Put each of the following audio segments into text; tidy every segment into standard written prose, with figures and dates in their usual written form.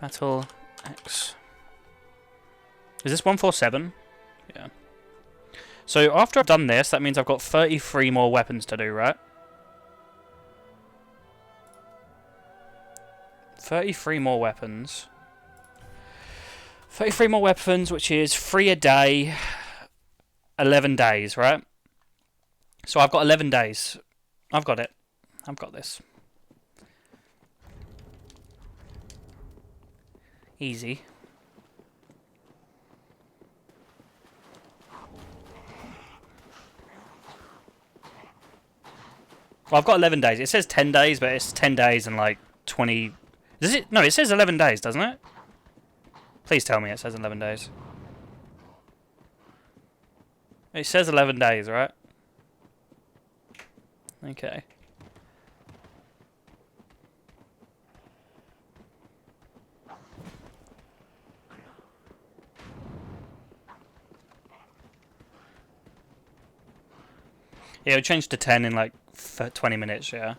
Battle X. Is this 147? Yeah. So after I've done this, that means I've got 33 more weapons to do, right? 33 more weapons. 33 more weapons, which is 3 a day, 11 days, right? So I've got 11 days. I've got it. I've got this. Easy. Well, I've got 11 days. It says 10 days, but it's 10 days and like 20... Does it? No, it says 11 days, doesn't it? Please tell me it says 11 days. It says 11 days, right? Okay. Yeah, it'll change to 10 in like 20 minutes, yeah.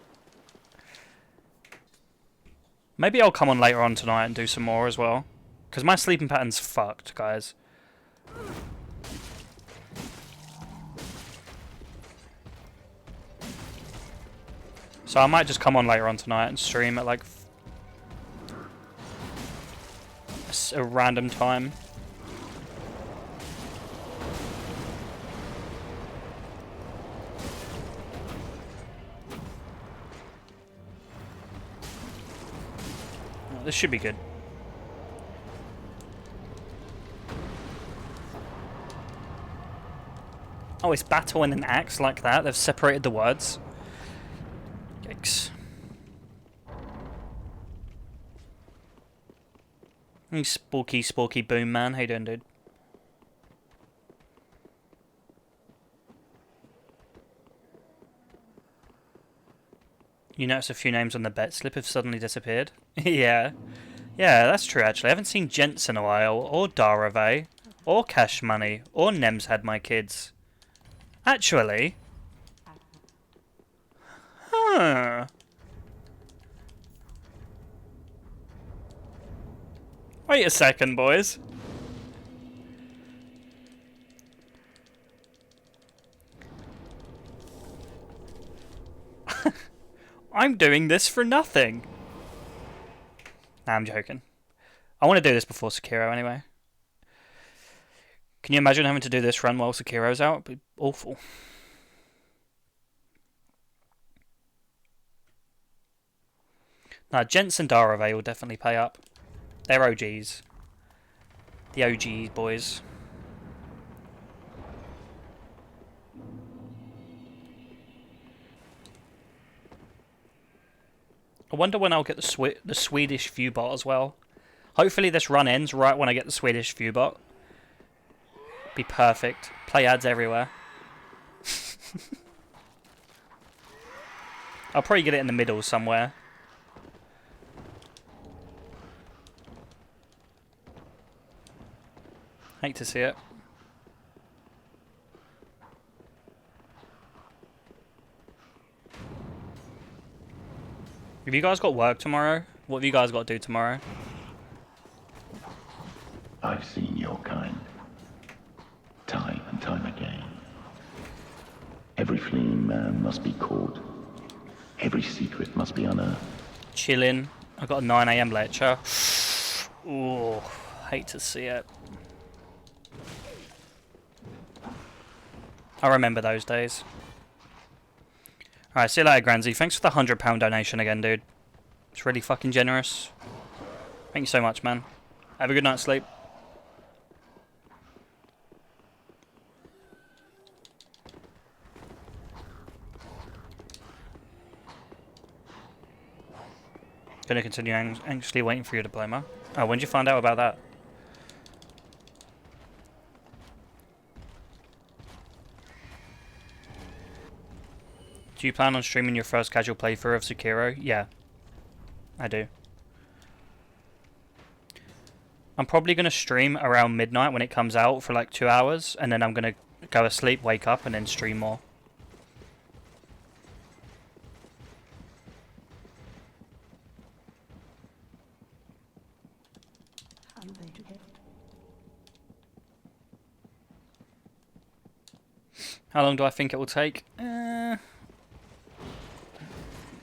Maybe I'll come on later on tonight and do some more as well. Because my sleeping pattern's fucked, guys. So I might just come on later on tonight and stream at like a random time. Oh, this should be good. Oh, it's battle and an axe like that? They've separated the words. Yikes. Hey, Sporky Boom Man. How you doing, dude? You notice a few names on the bet slip have suddenly disappeared? Yeah. Yeah, that's true, actually. I haven't seen Gents in a while, or Darave, or Cash Money, or Nems Had My Kids. Actually... Huh... Wait a second, boys. I'm doing this for nothing. Nah, I'm joking. I want to do this before Sekiro anyway. Can you imagine having to do this run while Sekiro's out? It'd be awful. Nah, Gents and Darave will definitely pay up. They're OGs. The OGs, boys. I wonder when I'll get the Swedish view bot as well. Hopefully this run ends right when I get the Swedish view bot. Be perfect. Play ads everywhere. I'll probably get it in the middle somewhere. Hate to see it. Have you guys got work tomorrow? What have you guys got to do tomorrow? I've seen your kind. Time and time again. Every fleeing man must be caught. Every secret must be unearthed. Chilling. I've got a 9 AM lecture. Ooh, hate to see it. I remember those days. Alright, see you later, Granzy. Thanks for the £100 donation again, dude. It's really fucking generous. Thank you so much, man. Have a good night's sleep. Gonna continue anxiously waiting for your diploma. Oh, when did you find out about that? Do you plan on streaming your first casual playthrough of Sekiro? Yeah, I do. I'm probably going to stream around midnight when it comes out for like 2 hours, and then I'm going to go asleep, wake up, and then stream more. How long do I think it will take?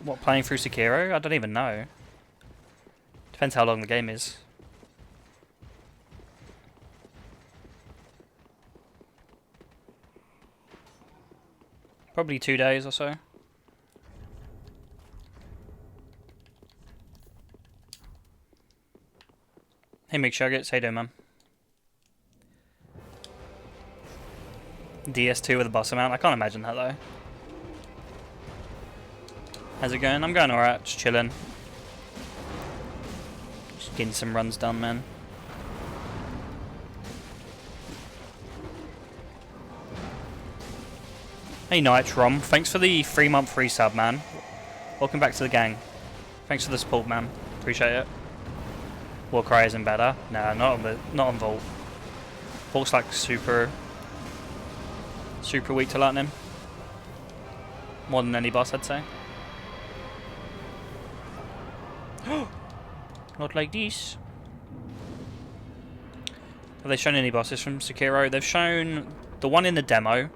What, playing through Sekiro? I don't even know. Depends how long the game is. Probably 2 days or so. Hey McShuggets, how you doing, man? DS2 with a boss amount? I can't imagine that though. How's it going? I'm going alright, just chilling. Just getting some runs done, man. Hey Nitrom, thanks for the 3-month resub, man. Welcome back to the gang. Thanks for the support, man. Appreciate it. Warcry isn't better. Nah, not on Vault. Vault's like super weak to lightning. More than any boss, I'd say. Not like this. Have they shown any bosses from Sekiro? They've shown the one in the demo.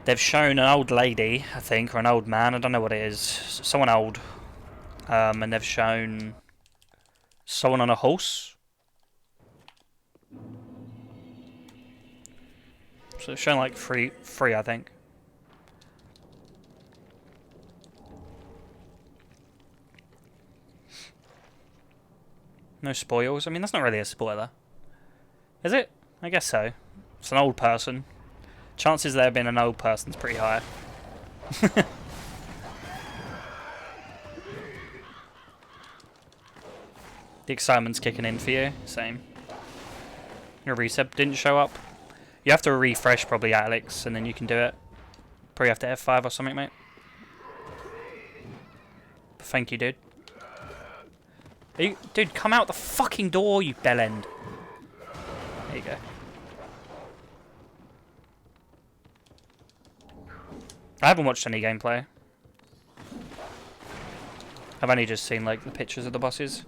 They've shown an old lady, I think, or an old man. I don't know what it is. Someone old. And they've shown someone on a horse. So they've shown like three, I think. No spoils. I mean, that's not really a spoiler. Is it? I guess so. It's an old person. Chances there being an old person's pretty high. The excitement's kicking in for you. Same. Your reset didn't show up. You have to refresh probably, Alex, and then you can do it. Probably have to F5 or something, mate. Thank you, dude. Dude, come out the fucking door, you bellend. There you go. I haven't watched any gameplay. I've only just seen like the pictures of the bosses.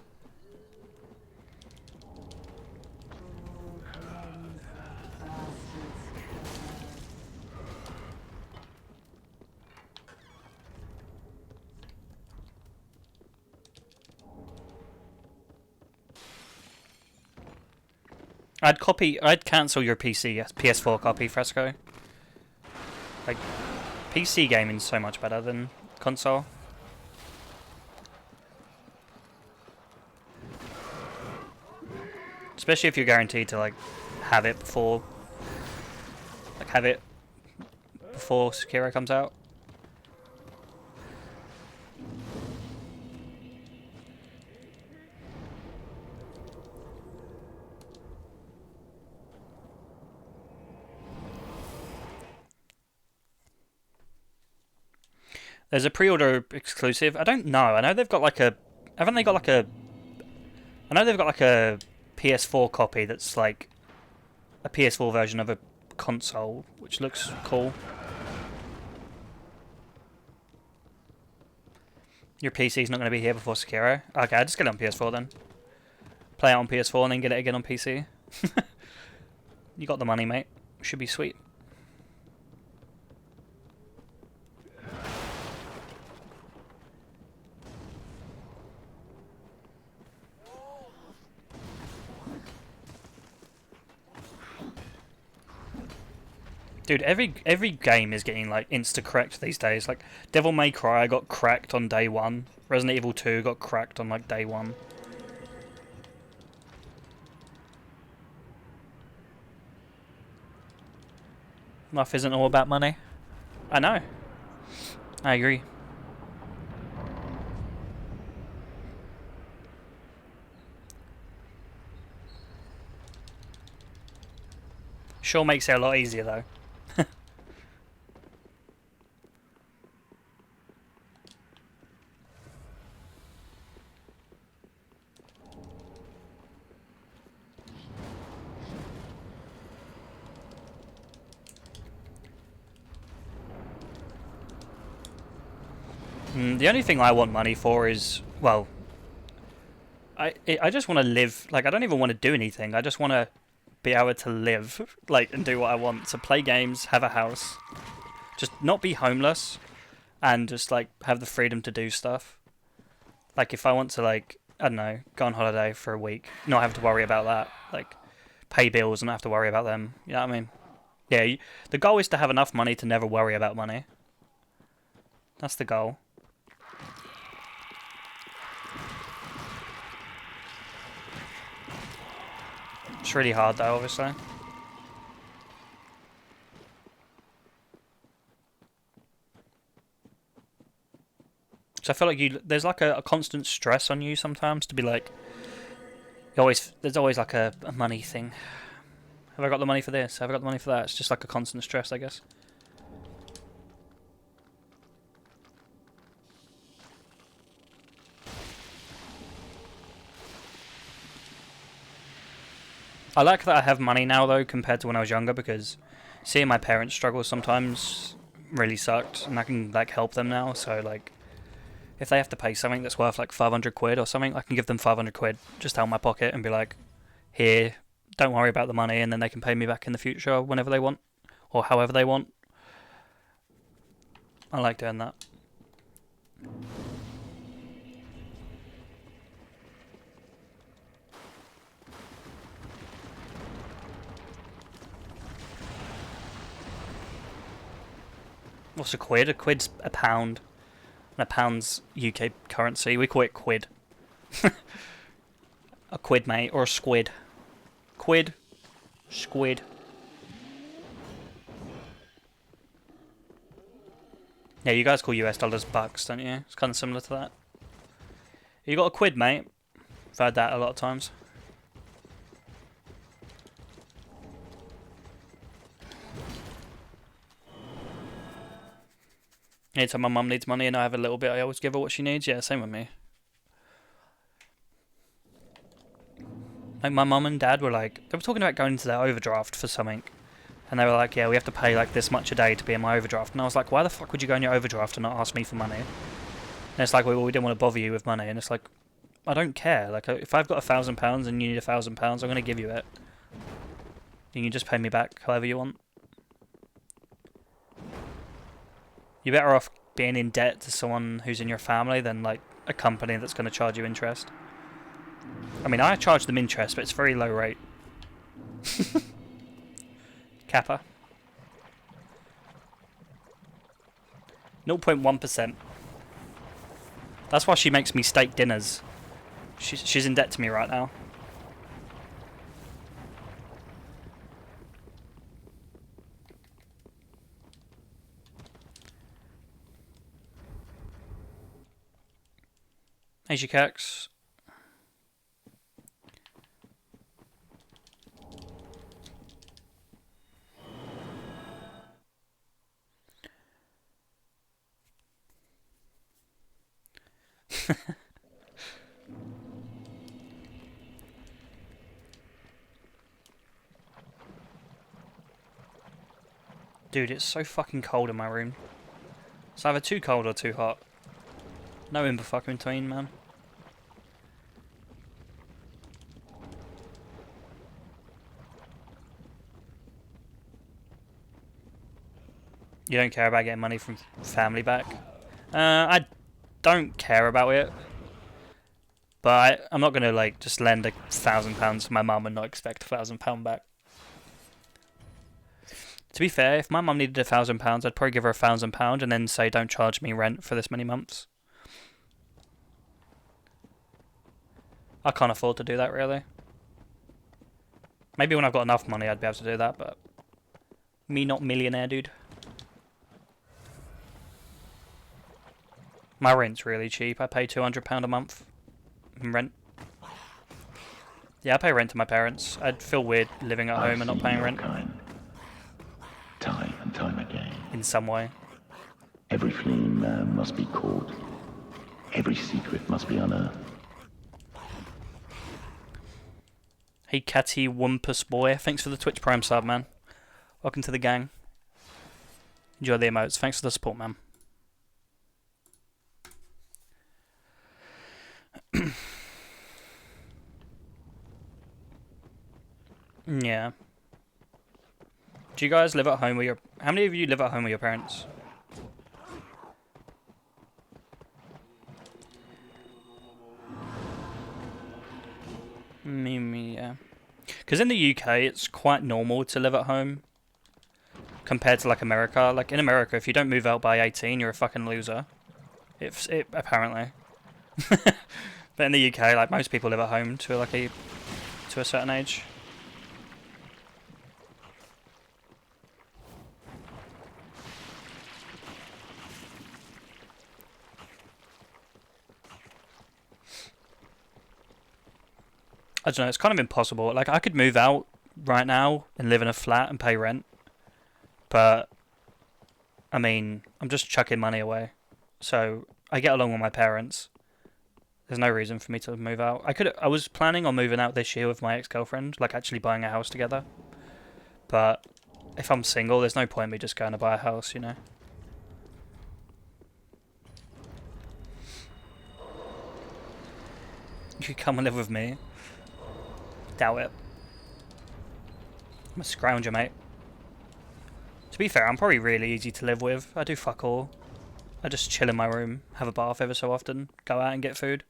I'd cancel your PS4 copy, Fresco. Like, PC gaming's so much better than console. Especially if you're guaranteed to like have it before Sekiro comes out. There's a pre-order exclusive. I don't know. I know they've got like a. Haven't they got like a? I know they've got like a PS4 copy that's like a PS4 version of a console, which looks cool. Your PC's not going to be here before Sekiro. Okay, I'll just get it on PS4 then. Play it on PS4 and then get it again on PC. You got the money, mate. Should be sweet. Dude, every game is getting like insta-correct these days. Like Devil May Cry got cracked on day 1. Resident Evil 2 got cracked on like day 1. Life isn't all about money. I know. I agree. Sure makes it a lot easier though. The only thing I want money for is, well, I just want to live. Like, I don't even want to do anything. I just want to be able to live, like, and do what I want. So play games, have a house, just not be homeless, and just like have the freedom to do stuff. Like, if I want to, like, I don't know, go on holiday for a week, not have to worry about that. Like, pay bills and not have to worry about them. You know what I mean? Yeah. The goal is to have enough money to never worry about money. That's the goal. It's really hard though, obviously. So I feel like there's like a constant stress on you sometimes to be like, there's always like a money thing. Have I got the money for this? Have I got the money for that? It's just like a constant stress, I guess. I like that I have money now though compared to when I was younger, because seeing my parents struggle sometimes really sucked, and I can like help them now. So like, if they have to pay something that's worth like 500 quid or something, I can give them 500 quid just out of my pocket and be like, here, don't worry about the money, and then they can pay me back in the future whenever they want or however they want. I like doing that. What's a quid? A quid's a pound. And a pound's UK currency. We call it quid. A quid, mate, or a squid. Quid. Squid. Yeah, you guys call US dollars bucks, don't you? It's kind of similar to that. You got a quid, mate? I've heard that a lot of times. Anytime my mum needs money and I have a little bit, I always give her what she needs. Yeah, same with me. Like, my mum and dad were like, they were talking about going into their overdraft for something. And they were like, yeah, we have to pay like this much a day to be in my overdraft. And I was like, why the fuck would you go in your overdraft and not ask me for money? And it's like, well, we didn't want to bother you with money. And it's like, I don't care. Like, if I've got £1,000 and you need £1,000, I'm going to give you it. You can just pay me back however you want. You're better off being in debt to someone who's in your family than like a company that's going to charge you interest. I mean, I charge them interest, but it's very low rate. Kappa. 0.1%. That's why she makes me steak dinners. She's in debt to me right now. Asia Cax. Dude, it's so fucking cold in my room. It's either too cold or too hot. No in between, man. You don't care about getting money from family back? I don't care about it. But I'm not going to like just lend £1,000 to my mum and not expect £1,000 back. To be fair, if my mum needed £1,000, I'd probably give her £1,000 and then say, don't charge me rent for this many months. I can't afford to do that, really. Maybe when I've got enough money, I'd be able to do that, but me not millionaire, dude. My rent's really cheap. I pay £200 a month in rent. Yeah, I pay rent to my parents. I'd feel weird living at home and not paying rent. Time and time again. In some way. Every fleeing man must be caught. Every secret must be unearthed. Hey, Catty Wumpus boy. Thanks for the Twitch Prime sub, man. Welcome to the gang. Enjoy the emotes. Thanks for the support, man. Yeah. Do you guys live at home with your... How many of you live at home with your parents? Me, yeah. Because in the UK, it's quite normal to live at home compared to like America. Like in America, if you don't move out by 18, you're a fucking loser. It apparently. But in the UK, like most people live at home to a certain age. I don't know. It's kind of impossible. Like I could move out right now and live in a flat and pay rent, but I mean, I'm just chucking money away. So I get along with my parents. There's no reason for me to move out. I was planning on moving out this year with my ex-girlfriend, like actually buying a house together. But if I'm single, there's no point in me just going to buy a house, you know. You could come and live with me. Doubt it. I'm a scrounger, mate. To be fair, I'm probably really easy to live with. I do fuck all. I just chill in my room, have a bath ever so often, go out and get food.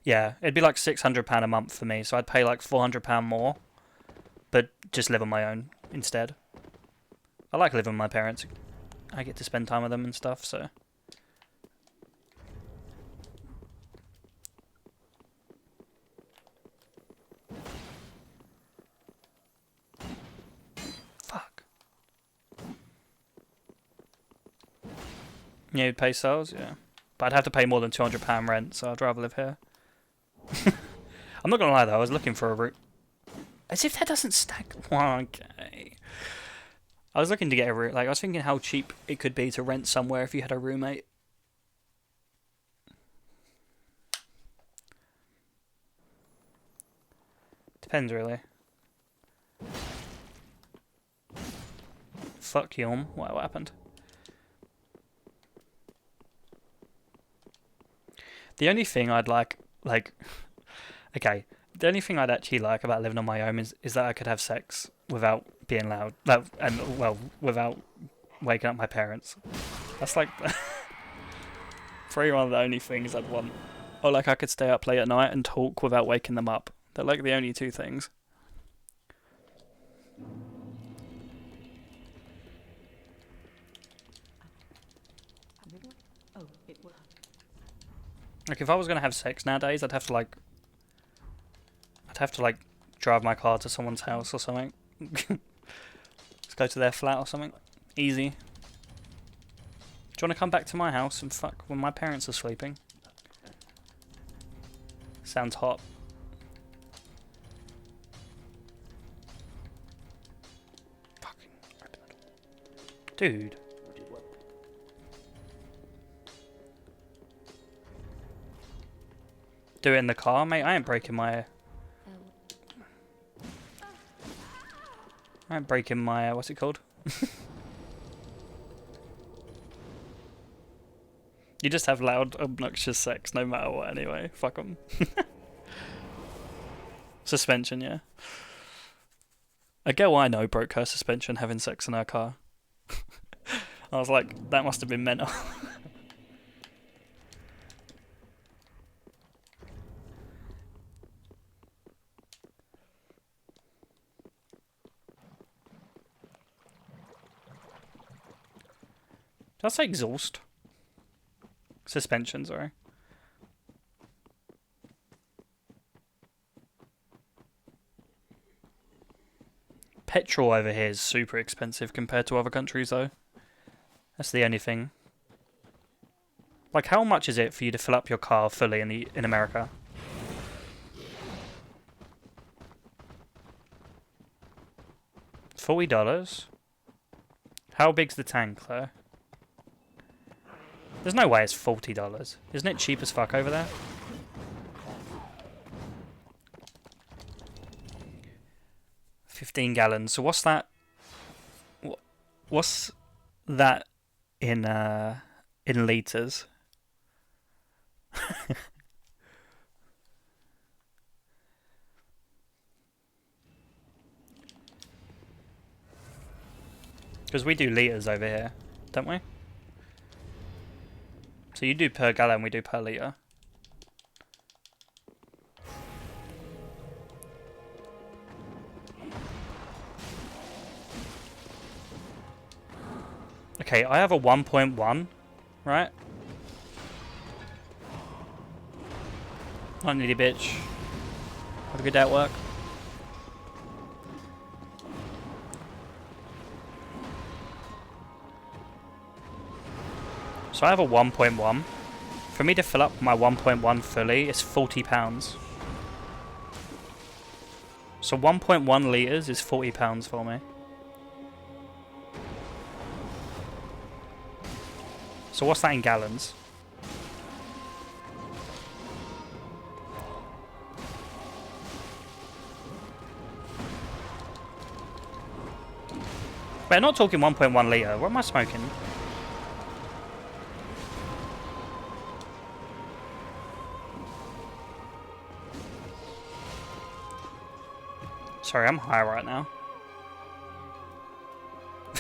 Yeah, it'd be like £600 a month for me, so I'd pay like £400 more, but just live on my own instead. I like living with my parents. I get to spend time with them and stuff, so... Fuck. Yeah, you'd pay sales, yeah. But I'd have to pay more than £200 rent, so I'd rather live here. I'm not gonna lie though, I was looking for a room. As if that doesn't stack. Okay. I was looking to get a room. Like, I was thinking how cheap it could be to rent somewhere if you had a roommate. Depends, really. Fuck you, what happened? The only thing I'd like, okay, the only thing I'd actually like about living on my own is that I could have sex without being loud, and well, without waking up my parents. That's like probably one of the only things I'd want. Or like I could stay up late at night and talk without waking them up. They're like the only two things. Like if I was gonna have sex nowadays, I'd have to drive my car to someone's house or something. Let's go to their flat or something. Easy. Do you want to come back to my house and fuck when my parents are sleeping? Sounds hot. Fucking dude. Do it in the car, mate. I ain't breaking my what's it called? You just have loud, obnoxious sex no matter what anyway. Fuck them. Suspension, yeah. A girl I know broke her suspension having sex in her car. I was like, that must have been mental. Did I say exhaust? Suspension, sorry. Petrol over here is super expensive compared to other countries, though. That's the only thing. Like, how much is it for you to fill up your car fully in America? $40? How big's the tank, though? There's no way it's $40. Isn't it cheap as fuck over there? $15 gallons. So what's that? What's that in liters? Because we do litres over here, don't we? So you do per gallon, we do per litre. Okay, I have a 1.1, right? Not needy bitch. Have a good day at work. So I have a 1.1. For me to fill up my 1.1 fully, it's £40. So 1.1 litres is £40 for me. So what's that in gallons? We're not talking 1.1 litre. What am I smoking? Sorry, I'm high right now.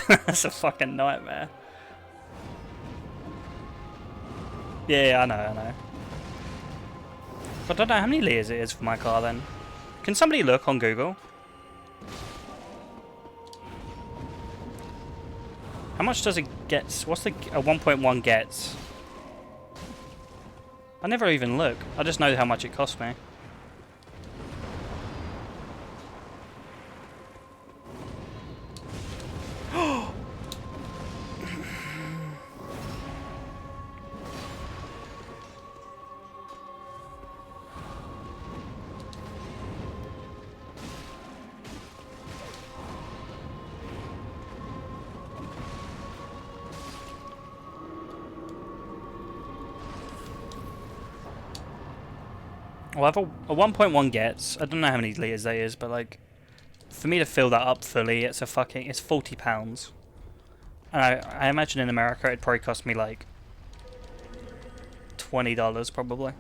That's a fucking nightmare. Yeah, I know. But I don't know how many litres it is for my car then. Can somebody look on Google? How much does it get? What's the 1.1 gets? I never even look. I just know how much it cost me. Well, I have a 1.1 gets. I don't know how many litres that is, but like, for me to fill that up fully, it's £40. And I imagine in America it'd probably cost me like $20 probably.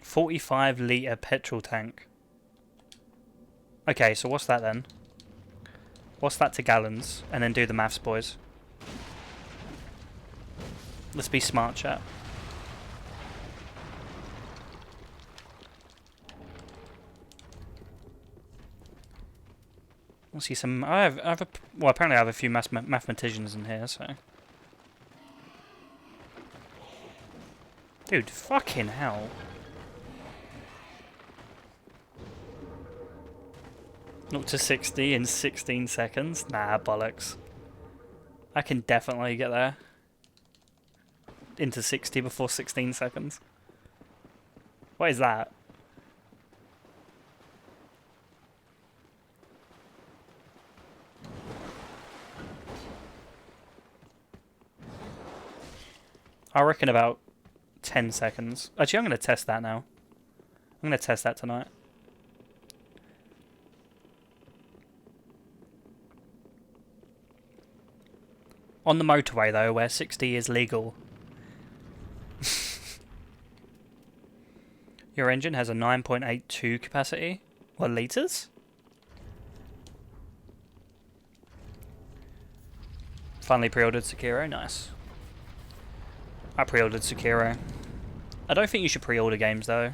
$45-litre petrol tank. Okay, so what's that then? What's that to gallons? And then do the maths, boys. Let's be smart, chat. Let's see some. Well, apparently I have a few mathematicians in here, so. Dude, fucking hell. 0 to 60 in 16 seconds? Nah, bollocks. I can definitely get there. Into 60 before 16 seconds. What is that? I reckon about 10 seconds. Actually, I'm going to test that now. I'm going to test that tonight. On the motorway, though, where 60 is legal. Your engine has a 9.82 capacity. What, litres? Finally pre-ordered Sekiro. Nice. I pre-ordered Sekiro. I don't think you should pre-order games, though.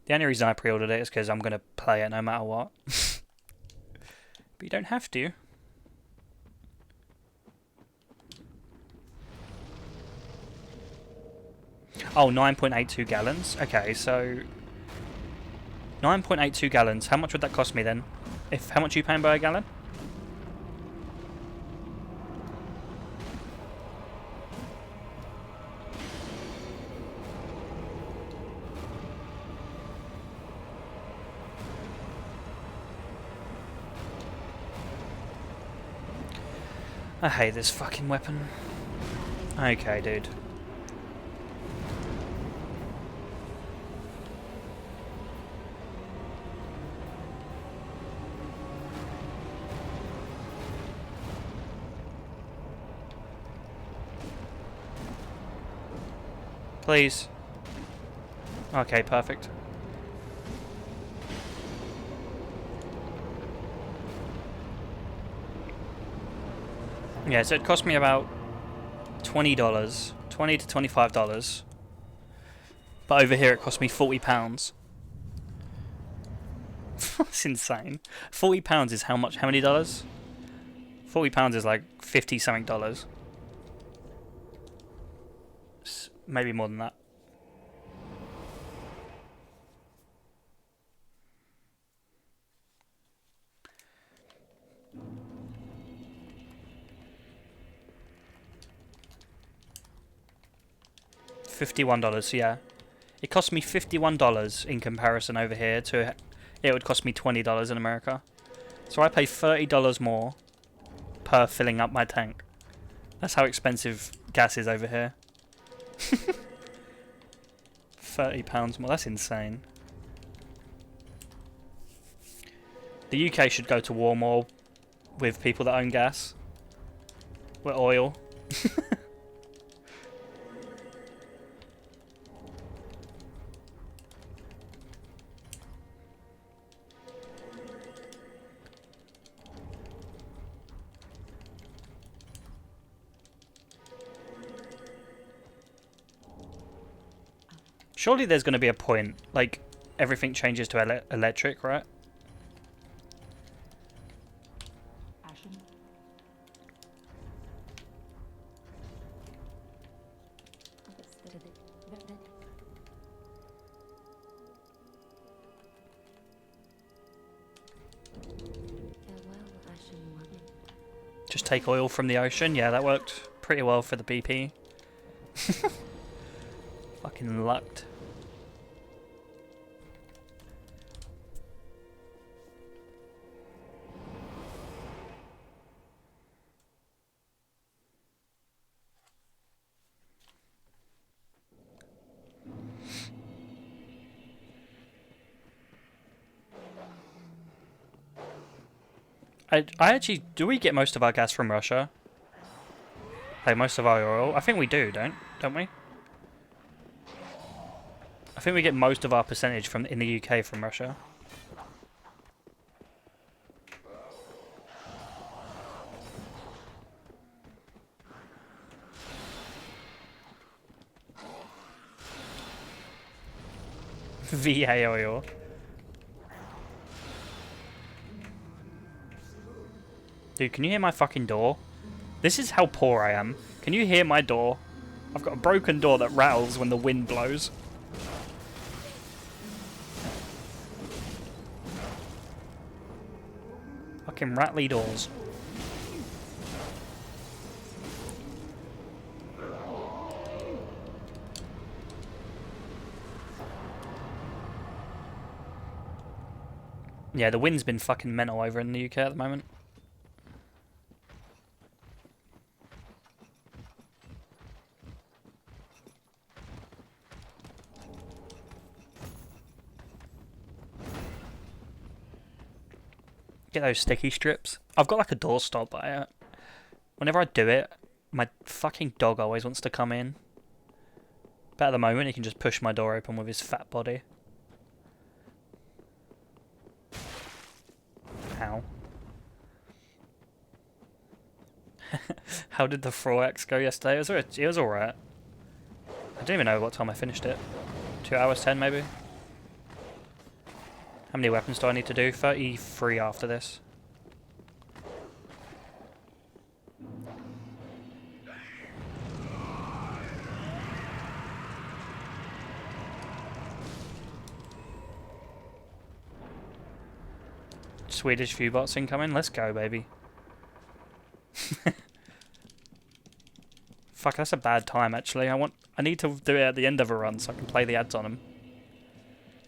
The only reason I pre-ordered it is because I'm going to play it no matter what. But you don't have to. Oh, 9.82 gallons. Okay, so 9.82 gallons. How much would that cost me then? How much are you paying by a gallon? I hate this fucking weapon. Okay, dude. Please. Okay, perfect. Yeah, so it cost me about $20, $20 to $25. But over here it cost me £40. That's insane. £40 is how much? How many dollars? £40 is like 50 something dollars. Maybe more than that. $51, yeah. It cost me $51 in comparison over here to it would cost me $20 in America. So I pay $30 more per filling up my tank. That's how expensive gas is over here. £30 more, that's insane. The UK should go to war more with people that own gas. With oil. Surely there's going to be a point, like, everything changes to electric, right? Just take oil from the ocean. Yeah, that worked pretty well for the BP. Fucking lucked. I actually, do we get most of our gas from Russia? Like most of our oil? I think we do, don't we? I think we get most of our percentage from in the UK from Russia. VA oil. Dude, can you hear my fucking door? This is how poor I am. Can you hear my door? I've got a broken door that rattles when the wind blows. Fucking rattly doors. Yeah, the wind's been fucking mental over in the UK at the moment. Get those sticky strips. I've got like a door stop, but whenever I do it, my fucking dog always wants to come in. But at the moment, he can just push my door open with his fat body. Ow. How did the Throwax go yesterday? It was alright. I don't even know what time I finished it. 2 hours 10 maybe? How many weapons do I need to do? 33 after this. Swedish few bots incoming. Let's go, baby. Fuck, that's a bad time actually. I need to do it at the end of a run so I can play the ads on them.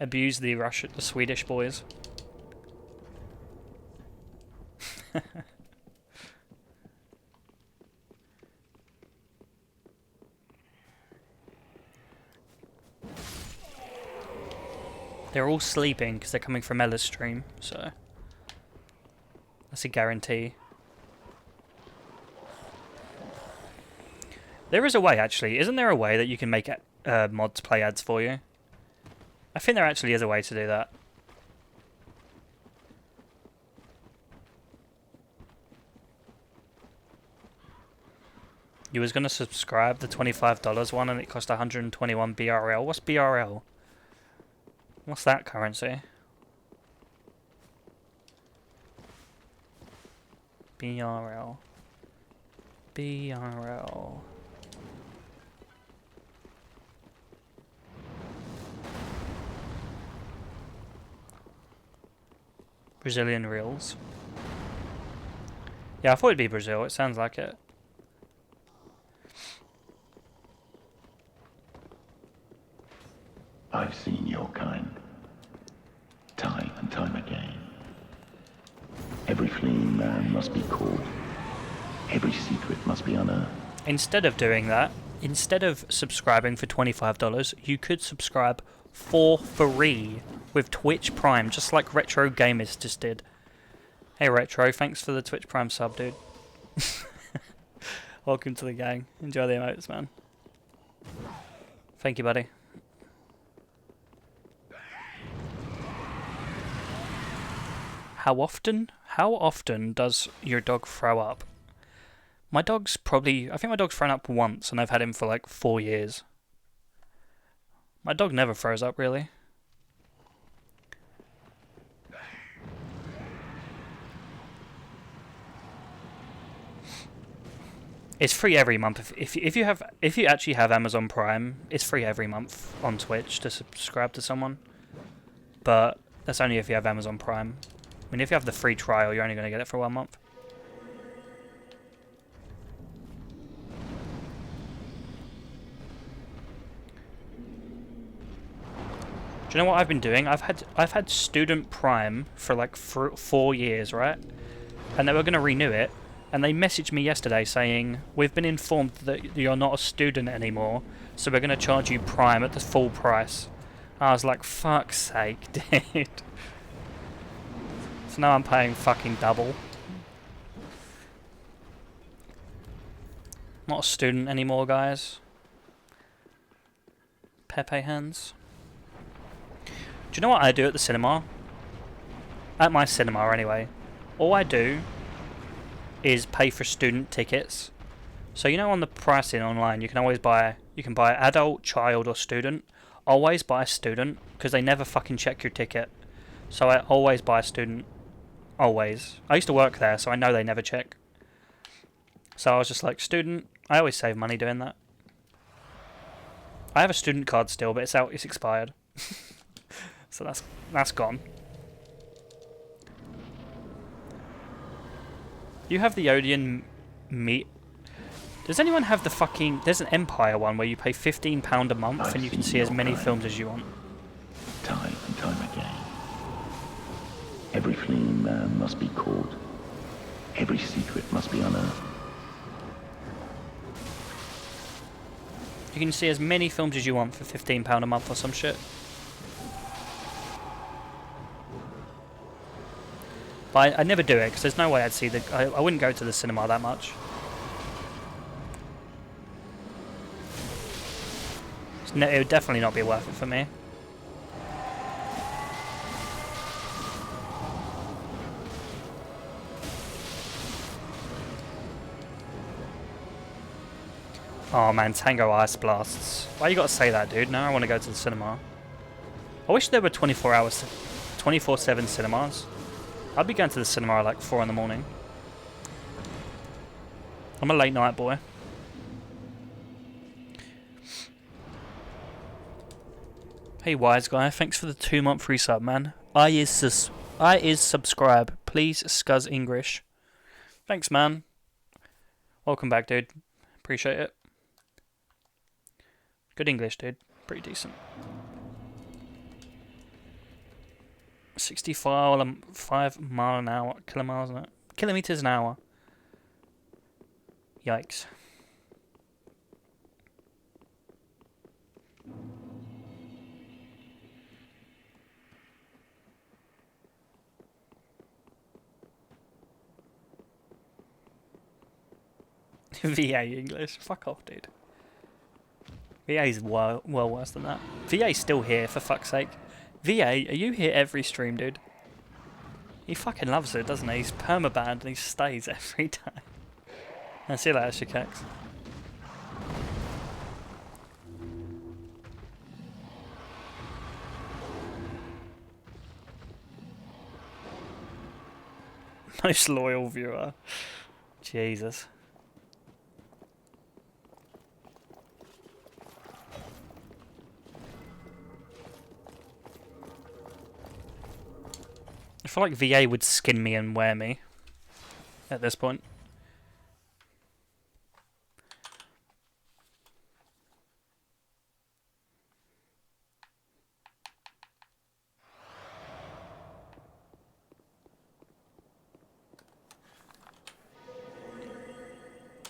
Abuse the Swedish boys. They're all sleeping because they're coming from Ella's stream, so that's a guarantee. There is a way, actually. Isn't there a way that you can make mods play ads for you? I think there actually is a way to do that. You was gonna subscribe the $25 one and it cost 121 BRL. What's BRL? What's that currency? BRL. BRL. Brazilian reals. Yeah, I thought it'd be Brazil. It sounds like it. I've seen your kind, time and time again. Every fleeing man must be caught. Every secret must be unearthed. Instead of doing that, instead of subscribing for $25, you could subscribe for free with Twitch Prime, just like Retro Gamers just did. Hey Retro, thanks for the Twitch Prime sub, dude. Welcome to the gang. Enjoy the emotes, man. Thank you, buddy. How often does your dog throw up? My dog's probably... I think my dog's thrown up once, and I've had him for like 4 years. My dog never throws up, really. It's free every month. If you actually have Amazon Prime, it's free every month on Twitch to subscribe to someone. But that's only if you have Amazon Prime. I mean, if you have the free trial, you're only going to get it for 1 month. Do you know what I've been doing? I've had Student Prime for like 4 years, right? And they were going to renew it, and they messaged me yesterday saying, "We've been informed that you're not a student anymore, so we're going to charge you Prime at the full price." I was like, fuck's sake, dude. So now I'm paying fucking double. Not a student anymore, guys. Pepe hands. Do you know what I do at the cinema? At my cinema, anyway. All I do is pay for student tickets. So you know, on the pricing online, you can always buy... You can buy adult, child, or student. Always buy student, because they never fucking check your ticket. So I always buy student. Always. I used to work there, so I know they never check. So I was just like, student. I always save money doing that. I have a student card still, but it's expired. So that's gone. You have the Odeon meat. Does anyone have the fucking... There's an Empire one where you pay £15 a month and you can see as many films as you want. Time and time again. Every fleeing man must be caught. Every secret must be unearthed. You can see as many films as you want for £15 a month or some shit. But I never do it because there's no way I'd see the... I wouldn't go to the cinema that much. It would definitely not be worth it for me. Oh man, Tango Ice Blasts. Why you gotta say that, dude? Now I want to go to the cinema. I wish there were 24/7 cinemas. I'd be going to the cinema at like 4 in the morning. I'm a late night boy. Hey wise guy, thanks for the 2-month resub, man. I is subscribe. Please scuzz English. Thanks, man. Welcome back, dude. Appreciate it. Good English, dude. Pretty decent. 65 mile an hour, kilometers an hour. Yikes. VA English. Fuck off, dude. VA's well worse than that. VA's still here, for fuck's sake. VA, are you here every stream, dude? He fucking loves it, doesn't he? He's permabanned and he stays every time. And see you later, Shikax. Most loyal viewer. Jesus. I feel like VA would skin me and wear me at this point.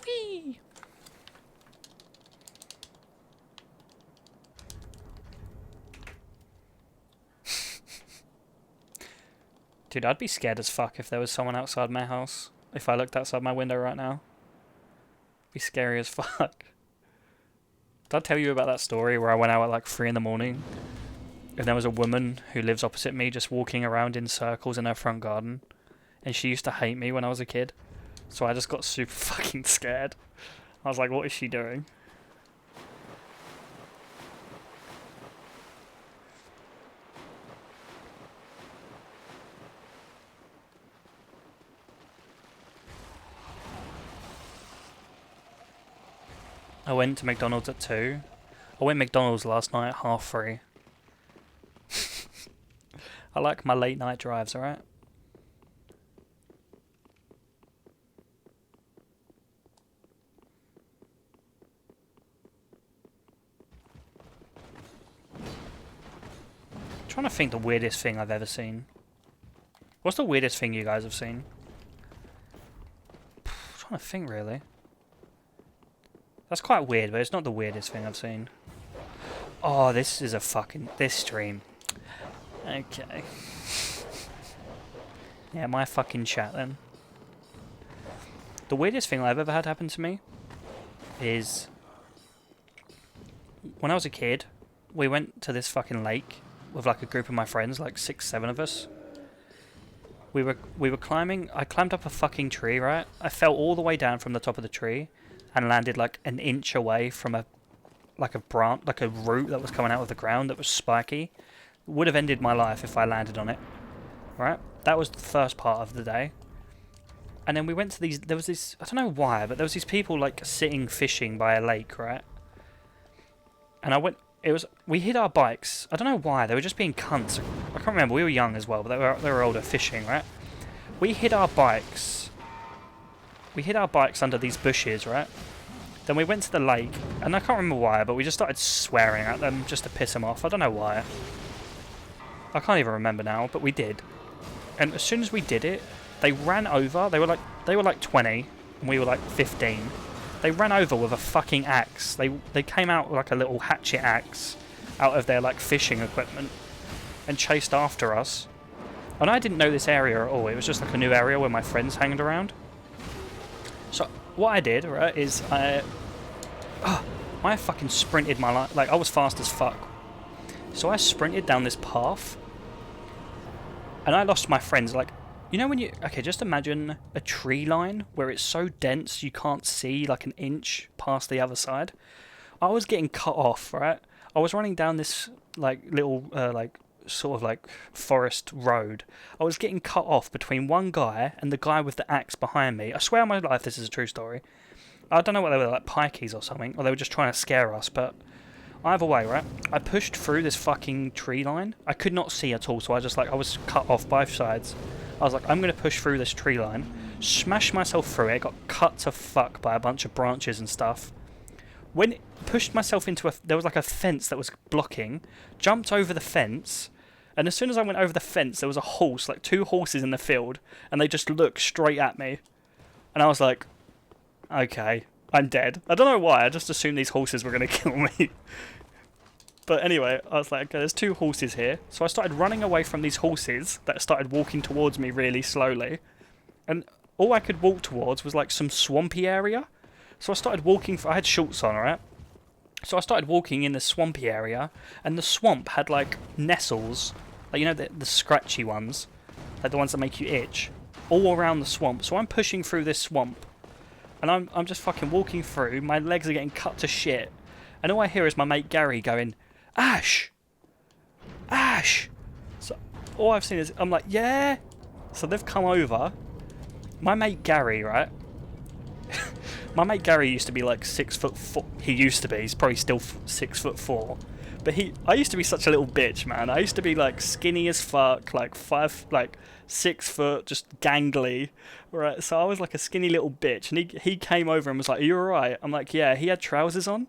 Whee! Dude, I'd be scared as fuck if there was someone outside my house. If I looked outside my window right now. Be scary as fuck. Did I tell you about that story where I went out at like 3 in the morning and there was a woman who lives opposite me just walking around in circles in her front garden, and she used to hate me when I was a kid, so I just got super fucking scared. I was like, what is she doing? I went to McDonald's at 2. I went McDonald's last night at 3:30. I like my late night drives, alright? Trying to think the weirdest thing I've ever seen. What's the weirdest thing you guys have seen? Trying to think, really. That's quite weird, but it's not the weirdest thing I've seen. Oh, this is a fucking... this stream. Okay. Yeah, my fucking chat then. The weirdest thing I've ever had happen to me is... when I was a kid, we went to this fucking lake with like a group of my friends, like 6, 7 of us. We were climbing... I climbed up a fucking tree, right? I fell all the way down from the top of the tree and landed like an inch away from a branch, like a root that was coming out of the ground that was spiky. Would have ended my life if I landed on it. Right? That was the first part of the day. And then we went to these... there was this... I don't know why, but there was these people like sitting fishing by a lake, right? And I went... it was... we hid our bikes. I don't know why. They were just being cunts. I can't remember. We were young as well, but they were older fishing, right? We hid our bikes. We hid our bikes under these bushes, right? Then we went to the lake, and I can't remember why, but we just started swearing at them just to piss them off. I don't know why. I can't even remember now, but we did. And as soon as we did it, they ran over. They were like 20, and we were like 15. They ran over with a fucking axe. They came out with like a little hatchet axe out of their like fishing equipment and chased after us. And I didn't know this area at all. It was just like a new area where my friends hanged around. So what I did, right, is I fucking sprinted my life. Like, I was fast as fuck. So I sprinted down this path, and I lost my friends. Like, you know when you... okay, just imagine a tree line where it's so dense you can't see like an inch past the other side. I was getting cut off, right? I was running down this like little like sort of like forest road. I was getting cut off between one guy and the guy with the axe behind me. I swear on my life this is a true story. I don't know what they were, like pikeys or something, or they were just trying to scare us, but either way, right? I pushed through this fucking tree line. I could not see at all, so I was cut off both sides. I was like, I'm going to push through this tree line, smashed myself through it, got cut to fuck by a bunch of branches and stuff. When it pushed myself into there was like a fence that was blocking, jumped over the fence, and as soon as I went over the fence, there was a horse, like 2 horses in the field, and they just looked straight at me. And I was like, okay, I'm dead. I don't know why, I just assumed these horses were going to kill me. But anyway, I was like, okay, there's 2 horses here. So I started running away from these horses that started walking towards me really slowly. And all I could walk towards was like some swampy area. So I started walking, I had shorts on, right? So I started walking in the swampy area, and the swamp had like nettles, like you know the scratchy ones, like the ones that make you itch, all around the swamp. So I'm pushing through this swamp, and I'm just fucking walking through. My legs are getting cut to shit, and all I hear is my mate Gary going, "Ash, Ash." So all I've seen is I'm like, "Yeah." So they've come over. My mate Gary, right? My mate Gary used to be like 6'4". He used to be. He's probably still 6'4". But I used to be such a little bitch, man. I used to be like skinny as fuck, like 6 foot, just gangly, right? So I was like a skinny little bitch, and he came over and was like, "Are you alright?" I'm like, "Yeah." He had trousers on.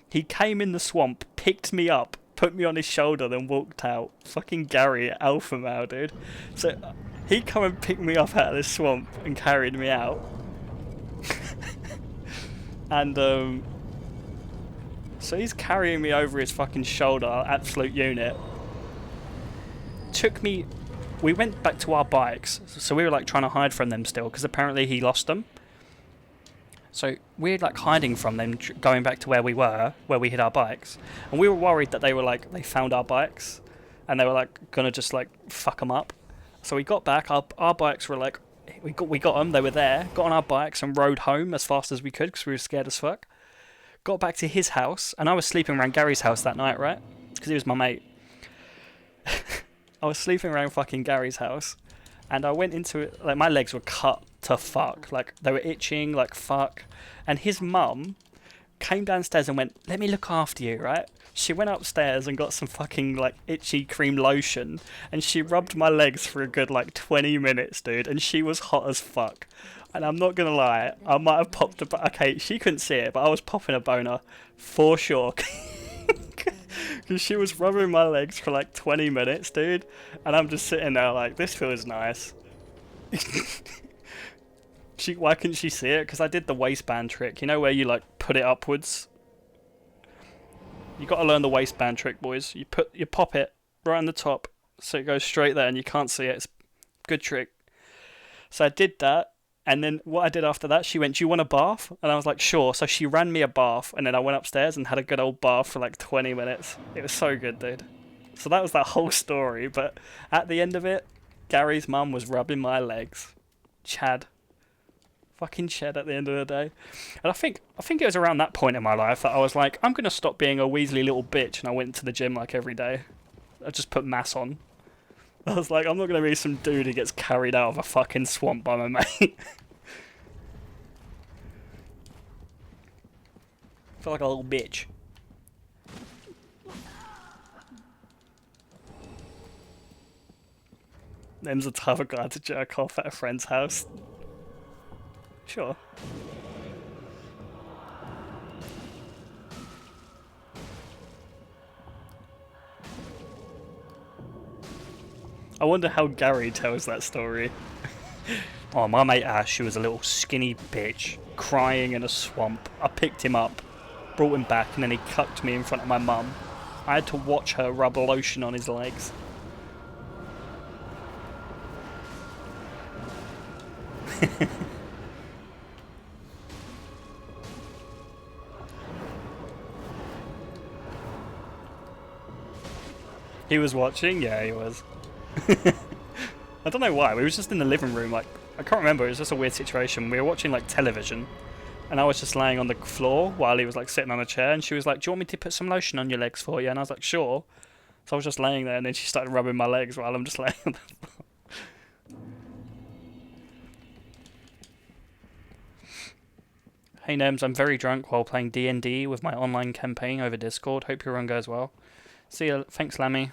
He came in the swamp, picked me up, put me on his shoulder, then walked out. Fucking Gary, alpha male, dude. So he come and picked me up out of this swamp and carried me out. And so he's carrying me over his fucking shoulder, absolute unit. We went back to our bikes, so we were like trying to hide from them still, because apparently he lost them. So we're like hiding from them, going back to where we were, where we hid our bikes, and we were worried that they found our bikes, and they were like gonna just like fuck them up. So we got back, our bikes were like, we got them, they were there, got on our bikes and rode home as fast as we could because we were scared as fuck. Got back to his house, and I was sleeping around Gary's house that night, right? Because he was my mate. I was sleeping around fucking Gary's house, and I went into it, like my legs were cut to fuck, like they were itching like fuck, and his mum came downstairs and went, "Let me look after you," right? She went upstairs and got some fucking like itchy cream lotion, and she rubbed my legs for a good like 20 minutes, dude, and she was hot as fuck. And I'm not gonna lie, I might have popped okay, she couldn't see it, but I was popping a boner for sure. Because she was rubbing my legs for like 20 minutes, dude, and I'm just sitting there like, this feels nice. Why couldn't she see it? Because I did the waistband trick, you know, where you like put it upwards. You got to learn the waistband trick, boys. You pop it right on the top, so it goes straight there, and you can't see it. It's a good trick. So I did that, and then what I did after that, she went, "Do you want a bath?" And I was like, "Sure." So she ran me a bath, and then I went upstairs and had a good old bath for like 20 minutes. It was so good, dude. So that was that whole story. But at the end of it, Gary's mum was rubbing my legs. Chad. Fucking Chad at the end of the day. And I think it was around that point in my life that I was like, I'm going to stop being a Weasley little bitch, and I went to the gym like every day. I just put mass on. I was like, I'm not going to be some dude who gets carried out of a fucking swamp by my mate. I feel like a little bitch. Them's the type of guy to jerk off at a friend's house. Sure. I wonder how Gary tells that story. Oh, my mate Ash, she was a little skinny bitch, crying in a swamp. I picked him up, brought him back, and then he cucked me in front of my mum. I had to watch her rub lotion on his legs. He was watching? Yeah, he was. I don't know why. We were just in the living room, like, I can't remember, it was just a weird situation. We were watching, like, television, and I was just laying on the floor while he was, like, sitting on a chair, and she was like, "Do you want me to put some lotion on your legs for you?" And I was like, "Sure." So I was just laying there, and then she started rubbing my legs while I'm just laying on the floor. Hey Nems, I'm very drunk while playing D&D with my online campaign over Discord. Hope your run goes well. See ya. Thanks, Lammy.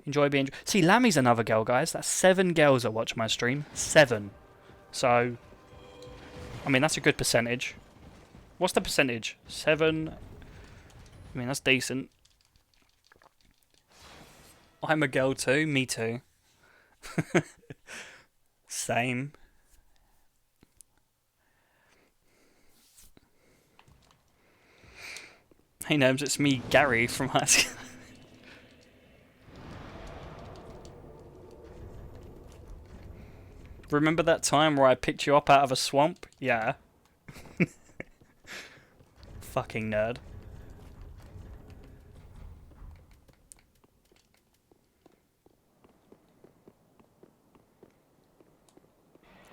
Enjoy being... See, Lammy's another girl, guys. That's 7 girls that watch my stream. 7. So, I mean, that's a good percentage. What's the percentage? 7... I mean, that's decent. I'm a girl too. Me too. Same. Hey, Nems, it's me, Gary, from high school. Remember that time where I picked you up out of a swamp? Yeah. Fucking nerd.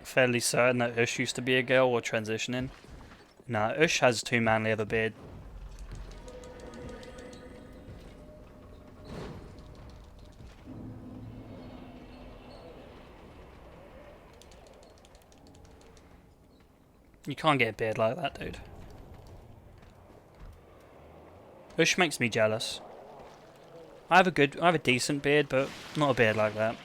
fairly certain that Ush used to be a girl or transitioning. Nah, Ush has too manly of a beard. You can't get a beard like that, dude. Ush makes me jealous. I have a decent beard, but not a beard like that.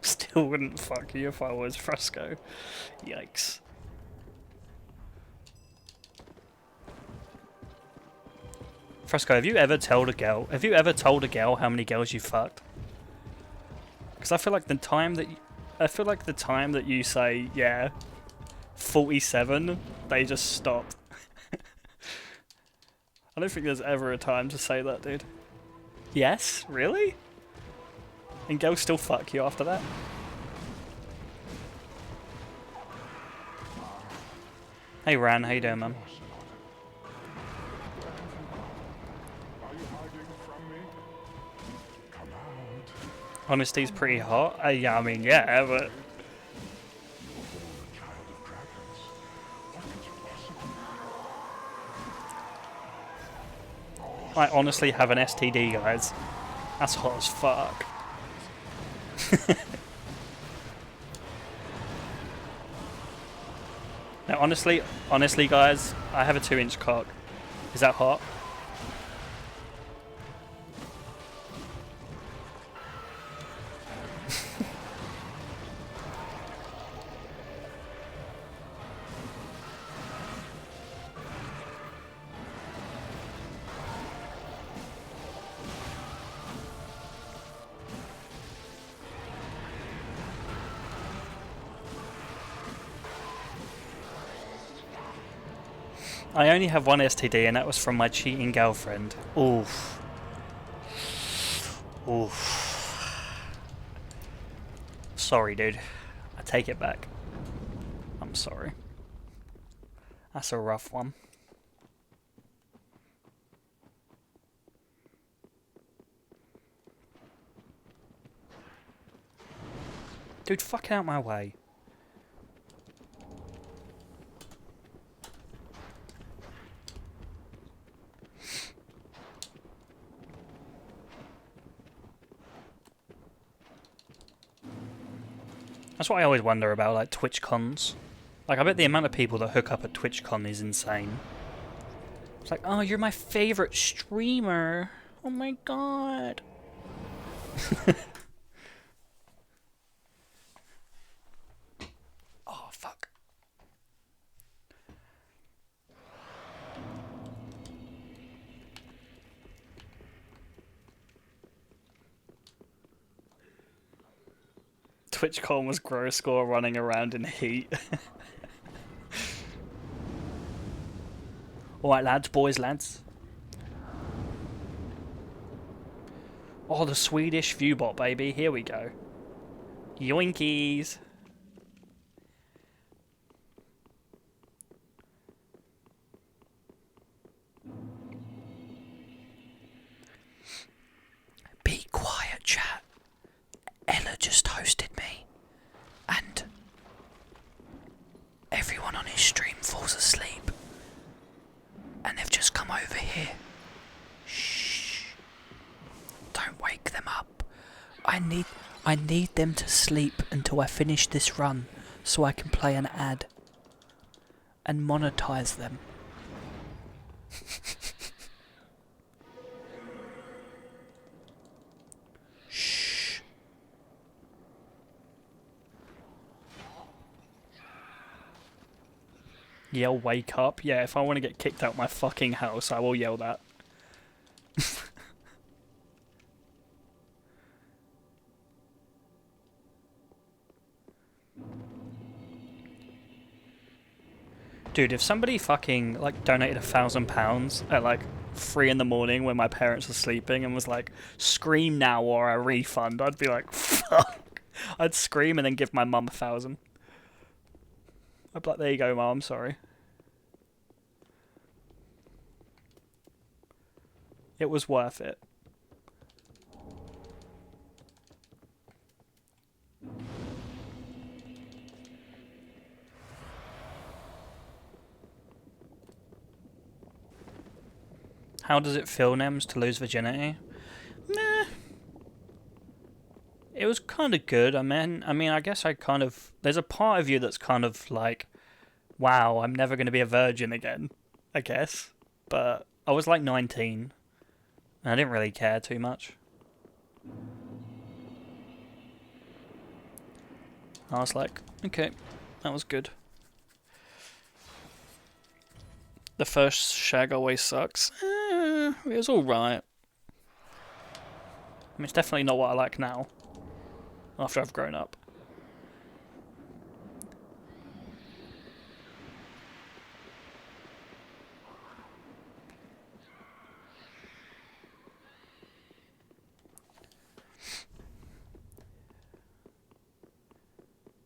Still wouldn't fuck you if I was Fresco. Yikes. Fresco, have you ever told a girl how many girls you fucked? Because I feel like the time that you say, yeah, 47, they just stop. I don't think there's ever a time to say that, dude. Yes? Really? And girls still fuck you after that? Hey Ran, how you doing, man? Honesty's pretty hot. Yeah, I mean, yeah, but... I honestly have an STD, guys. That's hot as fuck. Now, honestly, guys, I have a 2-inch cock. Is that hot? I only have one STD, and that was from my cheating girlfriend. Oof. Oof. Sorry, dude. I take it back. I'm sorry. That's a rough one. Dude, fuck out my way. That's what I always wonder about, like, Twitch cons. Like, I bet the amount of people that hook up at TwitchCon is insane. It's like, oh, you're my favorite streamer. Oh my god. Oh, fuck. TwitchCon was grow score running around in heat. Alright, lads, lads. Oh, the Swedish viewbot, baby. Here we go. Yoinkies. Be quiet, chat. Ella just hosted me. And everyone on his stream falls asleep. And they've just come over here. Shh. Don't wake them up. I need them to sleep until I finish this run so I can play an ad and monetize them. Shh. Yell wake up? Yeah, if I want to get kicked out my fucking house, I will yell that. Dude, if somebody fucking, like, donated £1,000 at, like, 3 in the morning when my parents were sleeping and was like, scream now or a refund, I'd be like, fuck. I'd scream and then give my mum 1,000. I'd be like, there you go, Mum, I'm sorry. It was worth it. How does it feel, Nems, to lose virginity? Meh. It was kind of good. I mean, I guess I kind of... There's a part of you that's kind of like, wow, I'm never going to be a virgin again, I guess. But I was like 19, and I didn't really care too much. I was like, okay, that was good. The first shag always sucks. It was alright. I mean, it's definitely not what I like now, after I've grown up.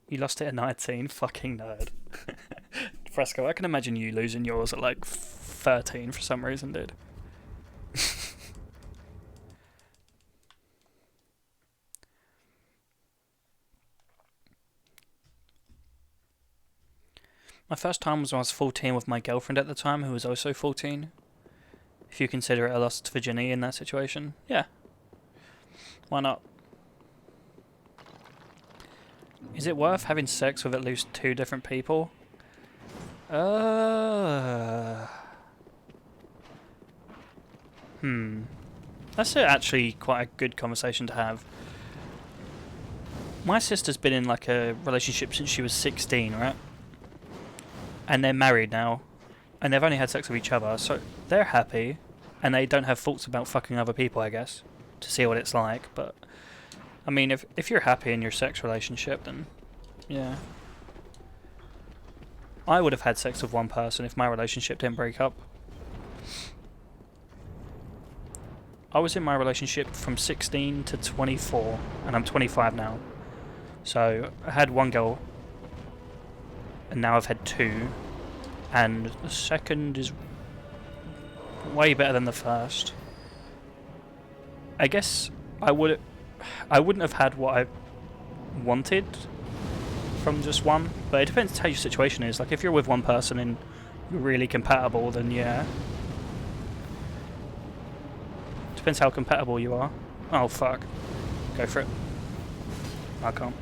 You lost it at 19? Fucking nerd. Fresco, I can imagine you losing yours at like 13 for some reason, dude. My first time was when I was 14 with my girlfriend at the time, who was also 14. If you consider it a lost virginity in that situation, yeah. Why not? Is it worth having sex with at least 2 different people? That's actually quite a good conversation to have. My sister's been in like a relationship since she was 16, right? And they're married now. And they've only had sex with each other, so they're happy. And they don't have thoughts about fucking other people, I guess. To see what it's like, but... I mean, if you're happy in your sex relationship, then... Yeah. I would have had sex with one person if my relationship didn't break up. I was in my relationship from 16 to 24, and I'm 25 now. So, I had one girl, and now I've had 2, and the second is way better than the first. I guess I wouldn't have had what I wanted from just one, but it depends how your situation is. Like, if you're with one person and you're really compatible, then yeah. Depends how compatible you are. Oh, fuck. Go for it. I can't.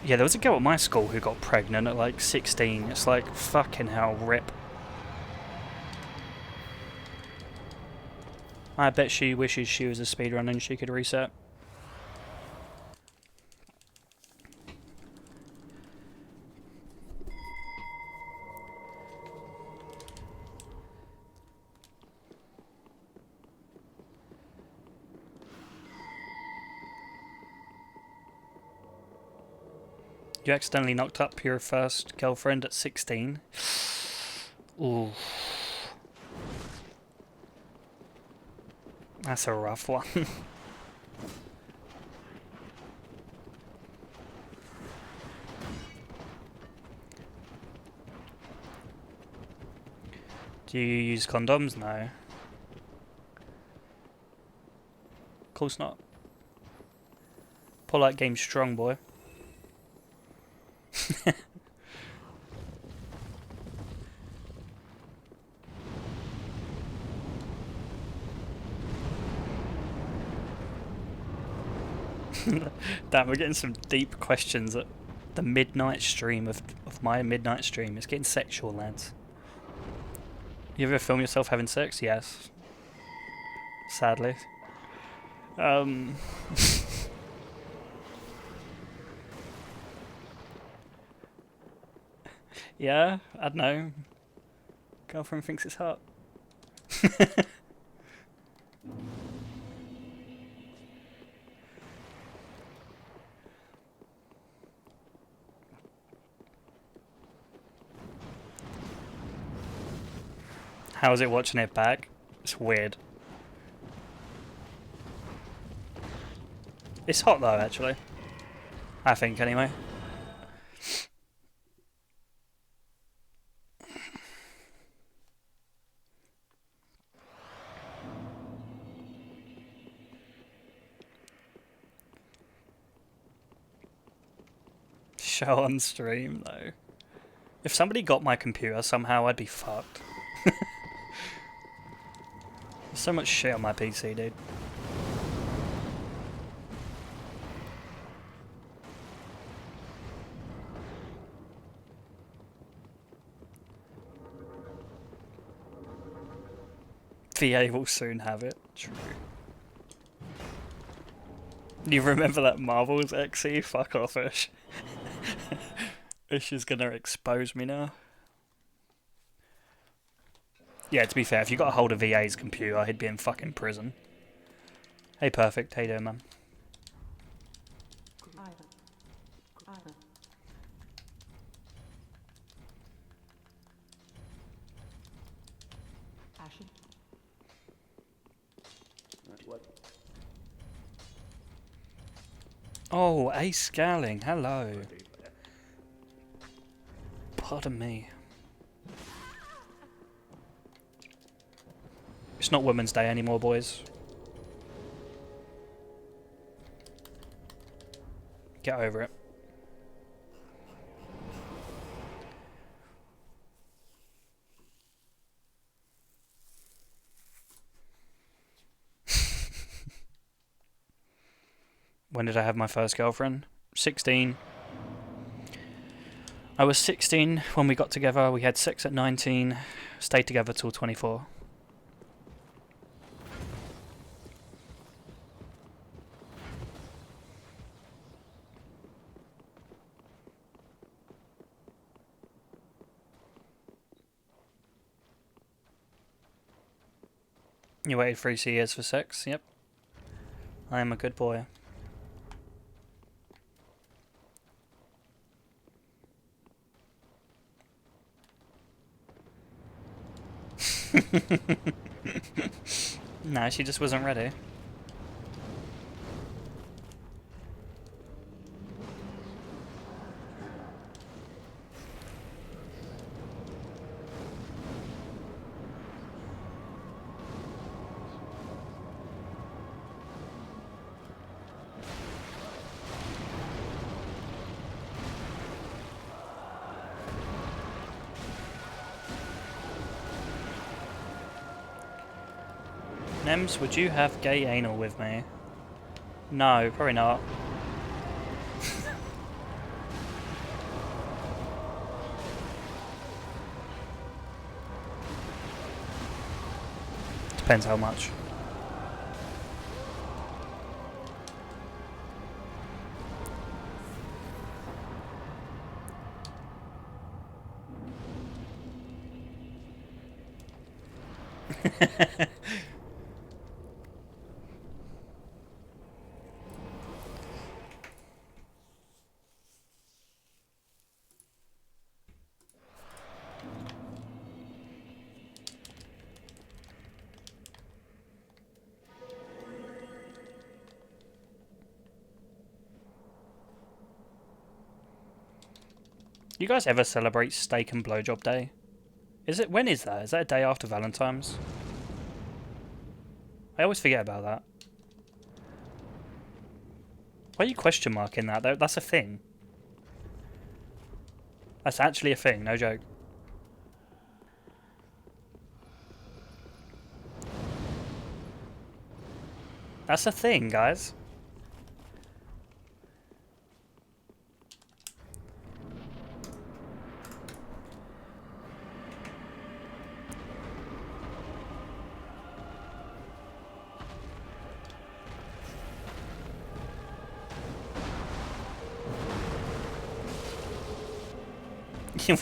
There was a girl at my school who got pregnant at like 16. It's like, fucking hell, rip. I bet she wishes she was a speedrun and she could reset. You accidentally knocked up your first girlfriend at 16. Ooh. That's a rough one. Do you use condoms? No. Of course not. Pull that game strong, boy. Damn, we're getting some deep questions at the midnight stream of my midnight stream. It's getting sexual, lads. You ever film yourself having sex? Yes. Sadly. Yeah, I don't know. Girlfriend thinks it's hot. How is it watching it back? It's weird. It's hot though, actually. I think, anyway. show on stream though. If somebody got my computer somehow, I'd be fucked. There's so much shit on my PC, dude. VA will soon have it. True. You remember that Marvel's XE? Fuck off, Ish. Ish is gonna expose me now. Yeah, to be fair, if you got a hold of VA's computer, he'd be in fucking prison. Hey, Perfect. How you doing, man? Oh, Ace Scowling, hello. Pardon me. It's not Women's Day anymore, boys. Get over it. When did I have my first girlfriend? 16. I was 16 when we got together. We had sex at 19. Stayed together till 24. You waited 3 years for sex? Yep. I am a good boy. No, she just wasn't ready. Nems, would you have gay anal with me? No, probably not. Depends how much. You guys ever celebrate Steak and Blowjob Day? Is it? When is that? Is that a day after Valentine's? I always forget about that. Why are you question marking that? That's a thing. That's actually a thing, no joke. That's a thing, guys.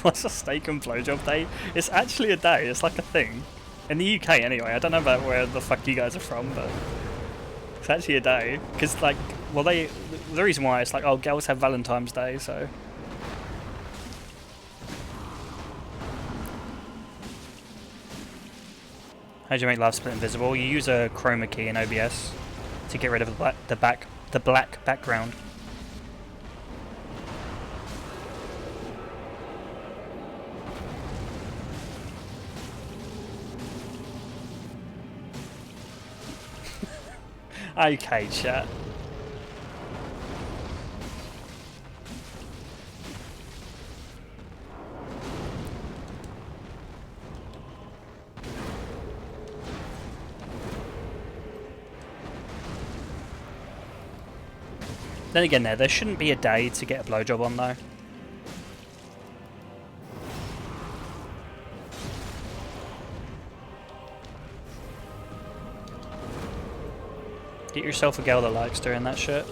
What's a steak and blowjob day? It's actually a day. It's like a thing. In the UK, anyway. I don't know about where the fuck you guys are from, but it's actually a day. Because, like, well, the reason why it's like, oh, girls have Valentine's Day, so. How do you make Love Split invisible? You use a chroma key in OBS to get rid of the black background. Okay, chat. Then again, there shouldn't be a day to get a blowjob on though. Get yourself a girl that likes doing that shit.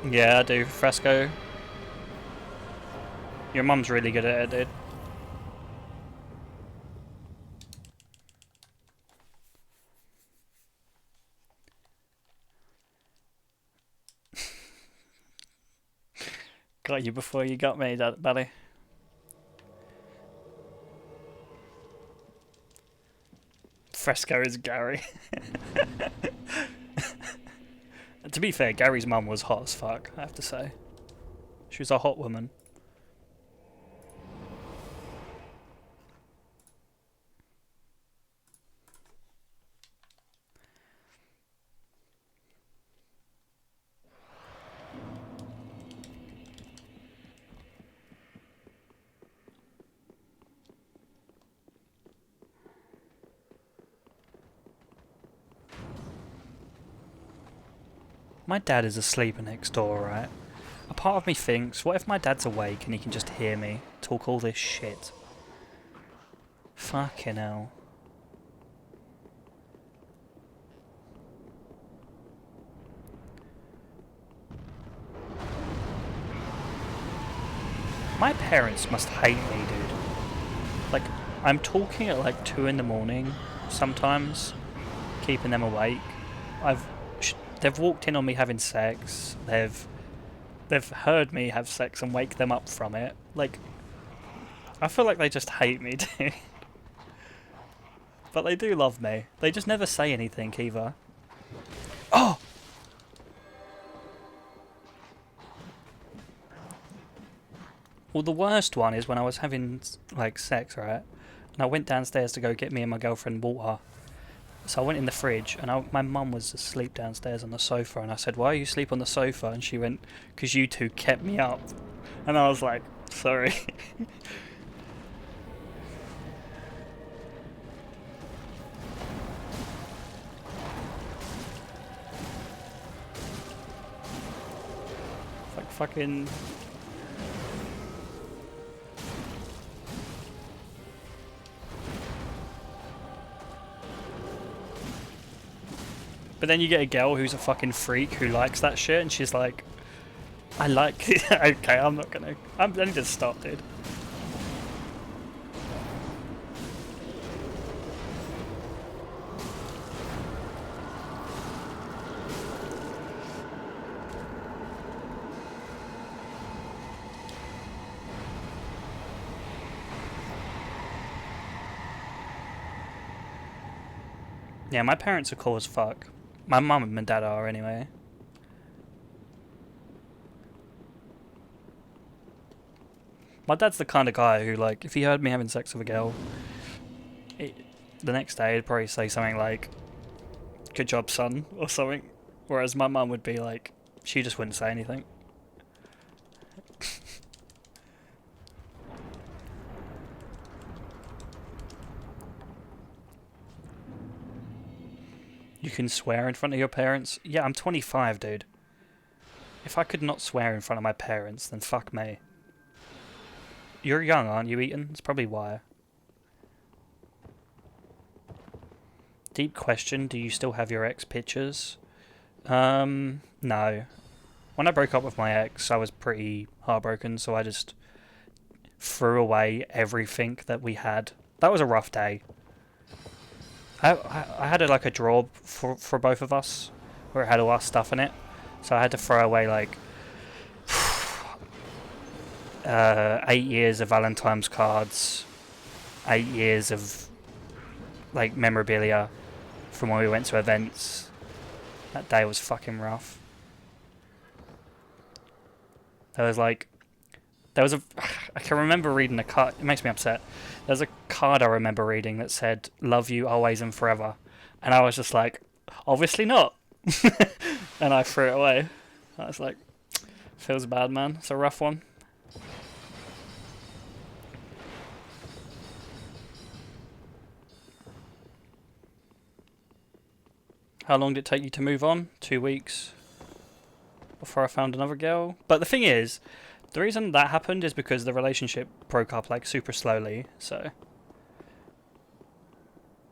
Yeah, I do. Fresco. Your mum's really good at it, dude. Got you before you got me, buddy. Fresco is Gary. To be fair, Gary's mum was hot as fuck, I have to say. She was a hot woman. My dad is asleep next door, right? A part of me thinks, what if my dad's awake and he can just hear me talk all this shit? Fucking hell. My parents must hate me, dude. Like, I'm talking at like 2 in the morning sometimes, keeping them awake. They've walked in on me having sex. They've heard me have sex and wake them up from it. Like, I feel like they just hate me, dude. But they do love me. They just never say anything either. Oh! Well, the worst one is when I was having like sex, right? And I went downstairs to go get me and my girlfriend water. So I went in the fridge, and my mum was asleep downstairs on the sofa, and I said, "Why are you asleep on the sofa?" And she went, "'Cause you two kept me up." And I was like, "Sorry." Like fucking... But then you get a girl who's a fucking freak who likes that shit, and she's like, I like it. Okay, I'm not gonna... I need to stop, dude. Yeah, my parents are cool as fuck. My mum and my dad are, anyway. My dad's the kind of guy who, like, if he heard me having sex with a girl, the next day he'd probably say something like, "Good job, son," or something. Whereas my mum would be like, she just wouldn't say anything. You can swear in front of your parents? Yeah, I'm 25, dude. If I could not swear in front of my parents, then fuck me. You're young, aren't you, Ethan? That's probably why. Deep question, do you still have your ex pictures? No. When I broke up with my ex, I was pretty heartbroken, so I just threw away everything that we had. That was a rough day. I had like a drawer for both of us, where it had all our stuff in it, so I had to throw away like 8 years of Valentine's cards, 8 years of like memorabilia from when we went to events. That day was fucking rough. There was a I can remember reading a card. It makes me upset. There's a card I remember reading that said, "Love you always and forever," and I was just like, obviously not. And I threw it away. That's like, feels bad, man. It's a rough one. How long did it take you to move on? 2 weeks before I found another girl. But the thing is, the reason that happened is because the relationship broke up like super slowly. So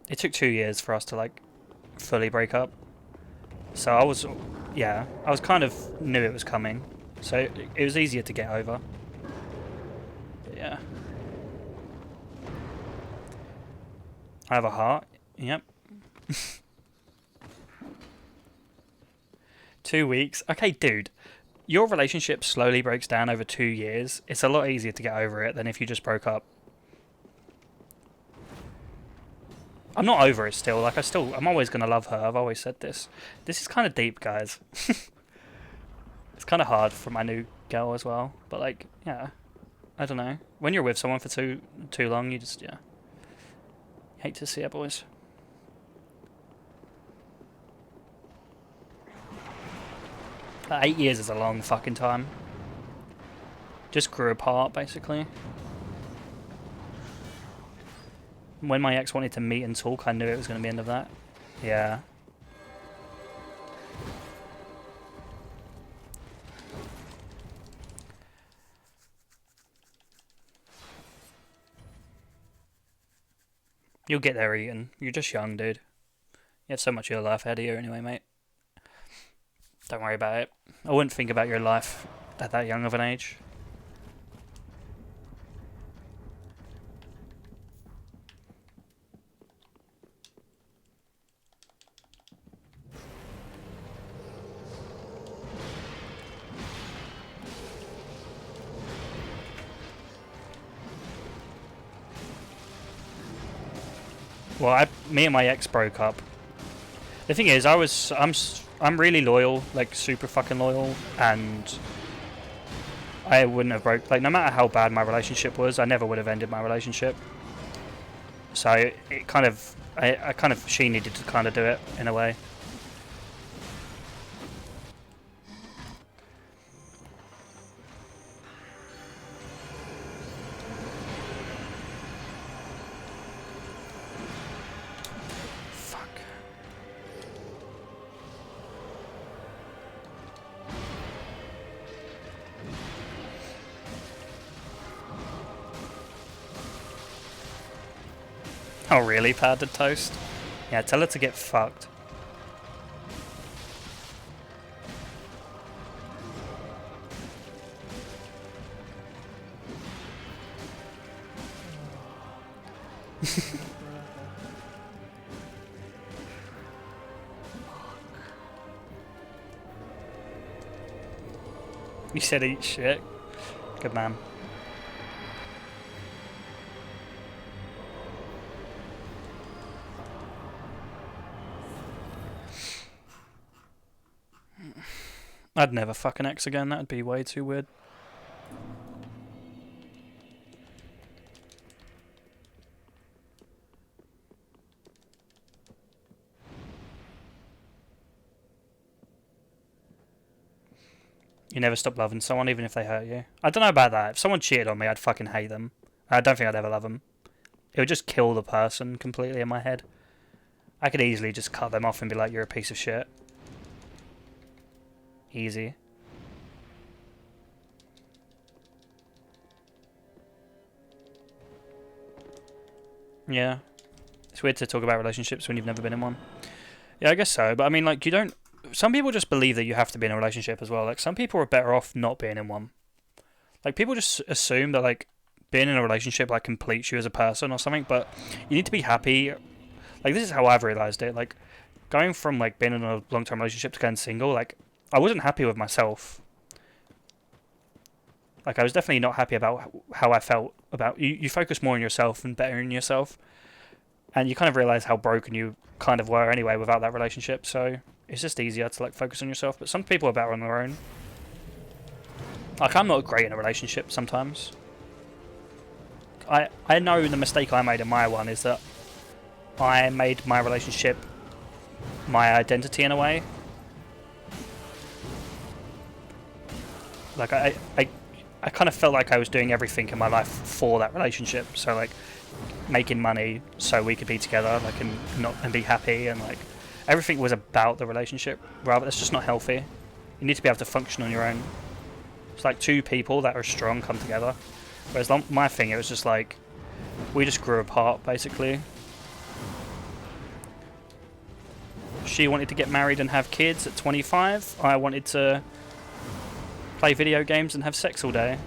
it took 2 years for us to like fully break up. So I was kind of knew it was coming. So it was easier to get over. But yeah. I have a heart. Yep. 2 weeks. Okay, dude. Your relationship slowly breaks down over 2 years. It's a lot easier to get over it than if you just broke up. I'm not over it still. Like, I'm always going to love her. I've always said this. This is kind of deep, guys. It's kind of hard for my new girl as well. But, like, yeah. I don't know. When you're with someone for too long, you just, yeah. Hate to see it, boys. Like, 8 years is a long fucking time. Just grew apart, basically. When my ex wanted to meet and talk, I knew it was going to be the end of that. Yeah. You'll get there, Ian. You're just young, dude. You have so much of your life ahead of you anyway, mate. Don't worry about it. I wouldn't think about your life at that young of an age. Well, me and my ex broke up. The thing is, I'm really loyal, like super fucking loyal, and I wouldn't have like no matter how bad my relationship was, I never would have ended my relationship. So it kind of, she needed to kind of do it in a way. Oh really, powdered toast? Yeah, tell her to get fucked. You said eat shit. Good man. I'd never fuck an ex again, that'd be way too weird. You never stop loving someone even if they hurt you. I don't know about that. If someone cheated on me, I'd fucking hate them. I don't think I'd ever love them. It would just kill the person completely in my head. I could easily just cut them off and be like, you're a piece of shit. Easy. Yeah. It's weird to talk about relationships when you've never been in one. Yeah, I guess so. But I mean, like, you don't... Some people just believe that you have to be in a relationship as well. Like, some people are better off not being in one. Like, people just assume that, like, being in a relationship, like, completes you as a person or something. But you need to be happy. Like, this is how I've realised it. Like, going from, like, being in a long-term relationship to going single, like, I wasn't happy with myself. Like, I was definitely not happy about how I felt about... You focus more on yourself and bettering yourself. And you kind of realise how broken you kind of were anyway without that relationship. So it's just easier to, like, focus on yourself. But some people are better on their own. Like, I'm not great in a relationship sometimes. I know the mistake I made in my one is that I made my relationship my identity in a way. Like I kind of felt like I was doing everything in my life for that relationship. So like making money so we could be together, like and be happy, and like everything was about the relationship. Rather, it's just not healthy. You need to be able to function on your own. It's like two people that are strong come together. Whereas my thing, it was just like we just grew apart basically. She wanted to get married and have kids at 25. I wanted to play video games and have sex all day.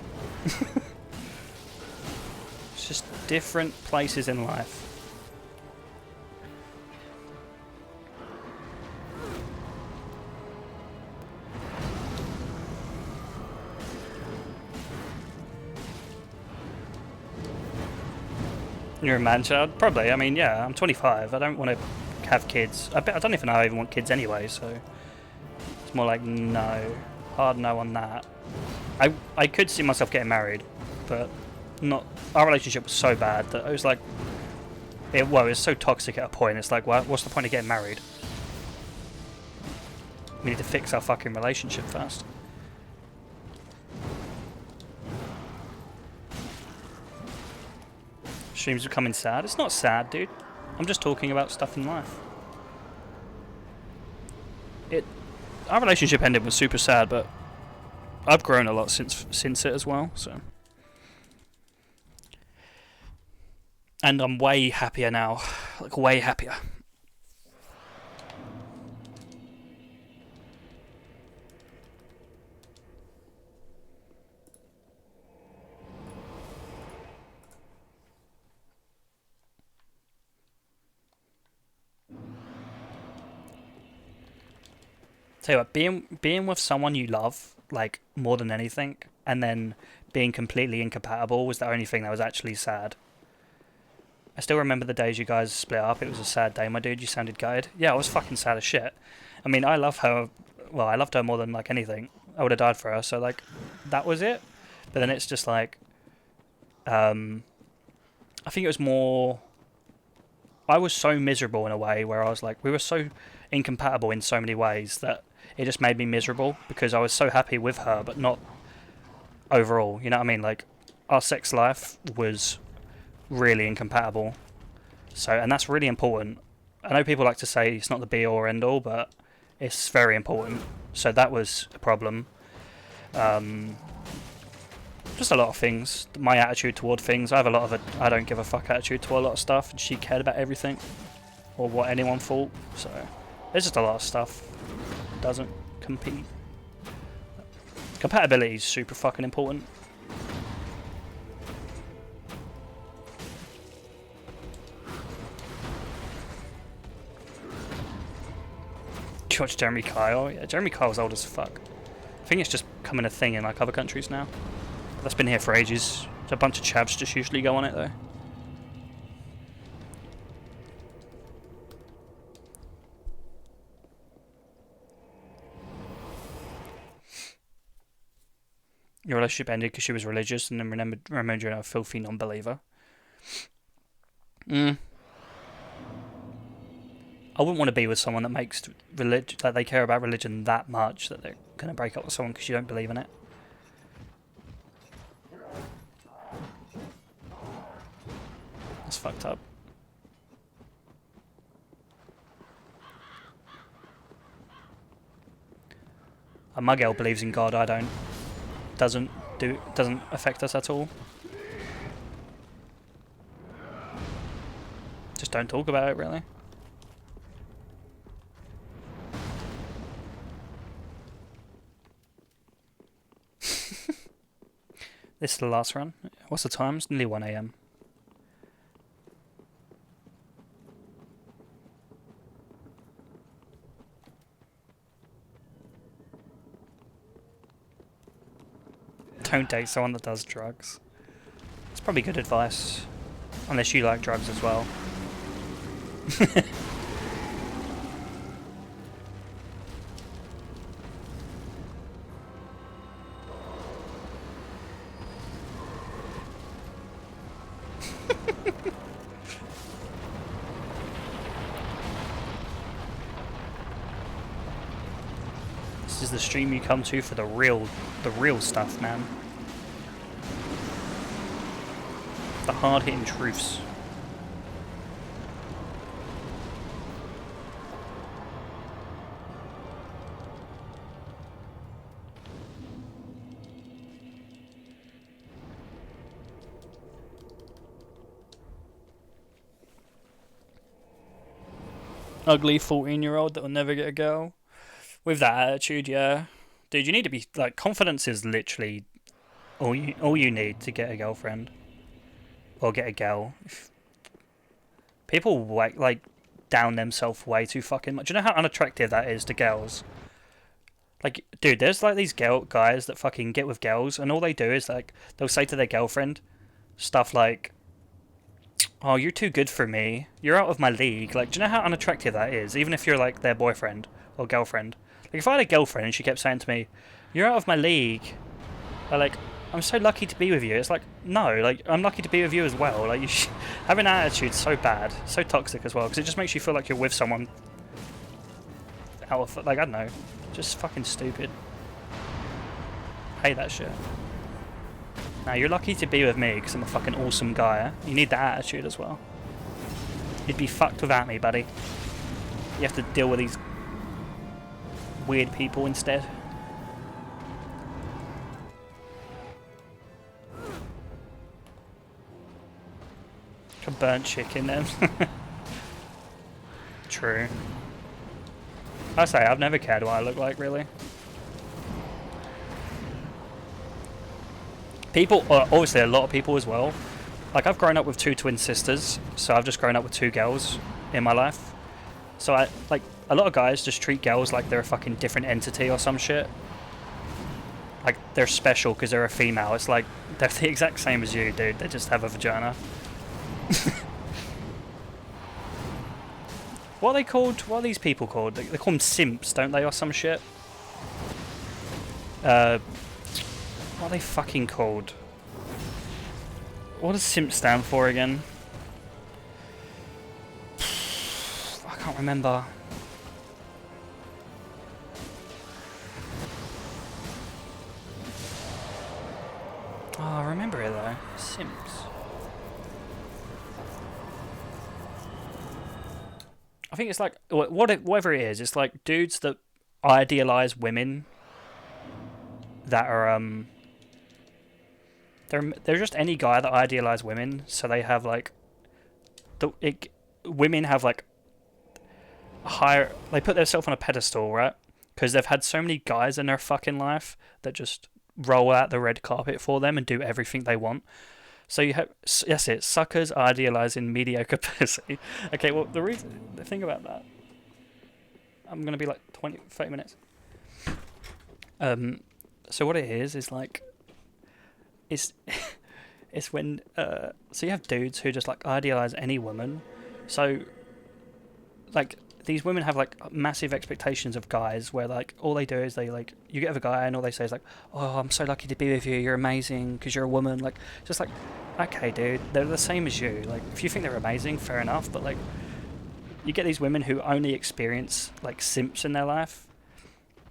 It's just different places in life. You're a man-child? Probably. I mean, yeah, I'm 25. I don't want to have kids. I don't even know I even want kids anyway, so it's more like no. Hard no on that. I could see myself getting married, but not. Our relationship was so bad that I was like, it was so toxic at a point. It's like, well, what's the point of getting married? We need to fix our fucking relationship first. Streams becoming sad. It's not sad, dude. I'm just talking about stuff in life. Our relationship ended was super sad, but I've grown a lot since it as well. So, and I'm way happier now, like way happier. Tell you what, being with someone you love, like, more than anything, and then being completely incompatible was the only thing that was actually sad. I still remember the days you guys split up. It was a sad day, my dude. You sounded gutted. Yeah, I was fucking sad as shit. I mean, I love her. Well, I loved her more than, like, anything. I would have died for her, so, like, that was it. But then it's just, like, I think it was more... I was so miserable in a way where I was like, we were so incompatible in so many ways that it just made me miserable because I was so happy with her, but not overall. You know what I mean? Like, our sex life was really incompatible. So, and that's really important. I know people like to say it's not the be all or end all, but it's very important. So that was a problem. Just a lot of things. My attitude toward things. I have a lot of a I don't give a fuck attitude toward a lot of stuff, and she cared about everything or what anyone thought. So there's just a lot of stuff. Doesn't compete. Compatibility is super fucking important. Do you watch Jeremy Kyle? Yeah, Jeremy Kyle's old as fuck. I think it's just becoming a thing in like other countries now. That's been here for ages. There's a bunch of chavs just usually go on it though. Your relationship ended because she was religious and then remembered you're a filthy non-believer. I wouldn't want to be with someone that makes that they care about religion that much that they're going to break up with someone because you don't believe in it. That's fucked up. My girl believes in God, I don't. Doesn't affect us at all. Just don't talk about it, really. This is the last run. What's the time? It's nearly 1 AM. Don't date someone that does drugs. It's probably good advice. Unless you like drugs as well. This is is the stream you come to for the real stuff, man. The hard-hitting truths. Ugly 14-year-old that will never get a girl. With that attitude, yeah. Dude, you need to be, like, confidence is literally all you need to get a girlfriend. Or get a girl. People, like, down themselves way too fucking much. Do you know how unattractive that is to girls? Like, dude, there's, like, these guys that fucking get with girls, and all they do is, like, they'll say to their girlfriend stuff like, oh, you're too good for me. You're out of my league. Like, do you know how unattractive that is? Even if you're, like, their boyfriend or girlfriend. Like, if I had a girlfriend and she kept saying to me, you're out of my league. Like, I'm so lucky to be with you. It's like, no, like, I'm lucky to be with you as well. Like, having an attitude's so bad, so toxic as well, because it just makes you feel like you're with someone out of, like, I don't know, just fucking stupid. Hate that shit. Now, you're lucky to be with me because I'm a fucking awesome guy. You need that attitude as well. You'd be fucked without me, buddy. You have to deal with these weird people instead. Like a burnt chicken then. True. I say, I've never cared what I look like, really. People, obviously a lot of people as well. Like, I've grown up with 2 twin sisters, so I've just grown up with 2 girls in my life. So like, a lot of guys just treat girls like they're a fucking different entity or some shit. Like, they're special because they're a female. It's like, they're the exact same as you, dude. They just have a vagina. What are they called? What are these people called? They call them simps, don't they, or some shit? What are they fucking called? What does simp stand for again? I can't remember. Oh, I remember it though. Simps. I think it's like, whatever it is, it's like dudes that idealize women that are, they're just any guy that idealize women, so they have like, women have like higher, they put themselves on a pedestal, right? Because they've had so many guys in their fucking life that just roll out the red carpet for them and do everything they want. So you have, yes, it's suckers idealizing mediocre pussy. Okay, well, the thing about that, I'm going to be like 30 minutes. So what it is like, it's when, so you have dudes who just like idealize any woman. So, like, these women have like massive expectations of guys where like all they do is they like, you get with a guy and all they say is like, oh, I'm so lucky to be with you, you're amazing because you're a woman. Like, just like, okay, dude, they're the same as you. Like, if you think they're amazing, fair enough, but like, you get these women who only experience like simps in their life,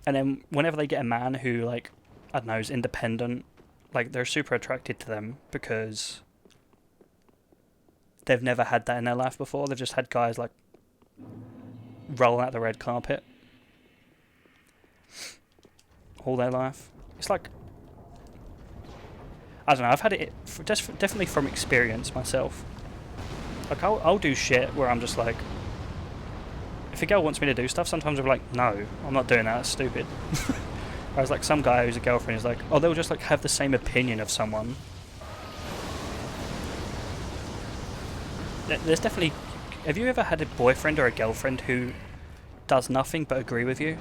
and then whenever they get a man who, like, I don't know, is independent, like, they're super attracted to them because they've never had that in their life before. They've just had guys like rolling out the red carpet all their life. It's like, I don't know, I've had it definitely from experience myself. Like, I'll do shit where I'm just like, if a girl wants me to do stuff, sometimes I'm like, no, I'm not doing that, that's stupid. Whereas like some guy who's a girlfriend is like, oh, they'll just like have the same opinion of someone. There's definitely, have you ever had a boyfriend or a girlfriend who does nothing but agree with you?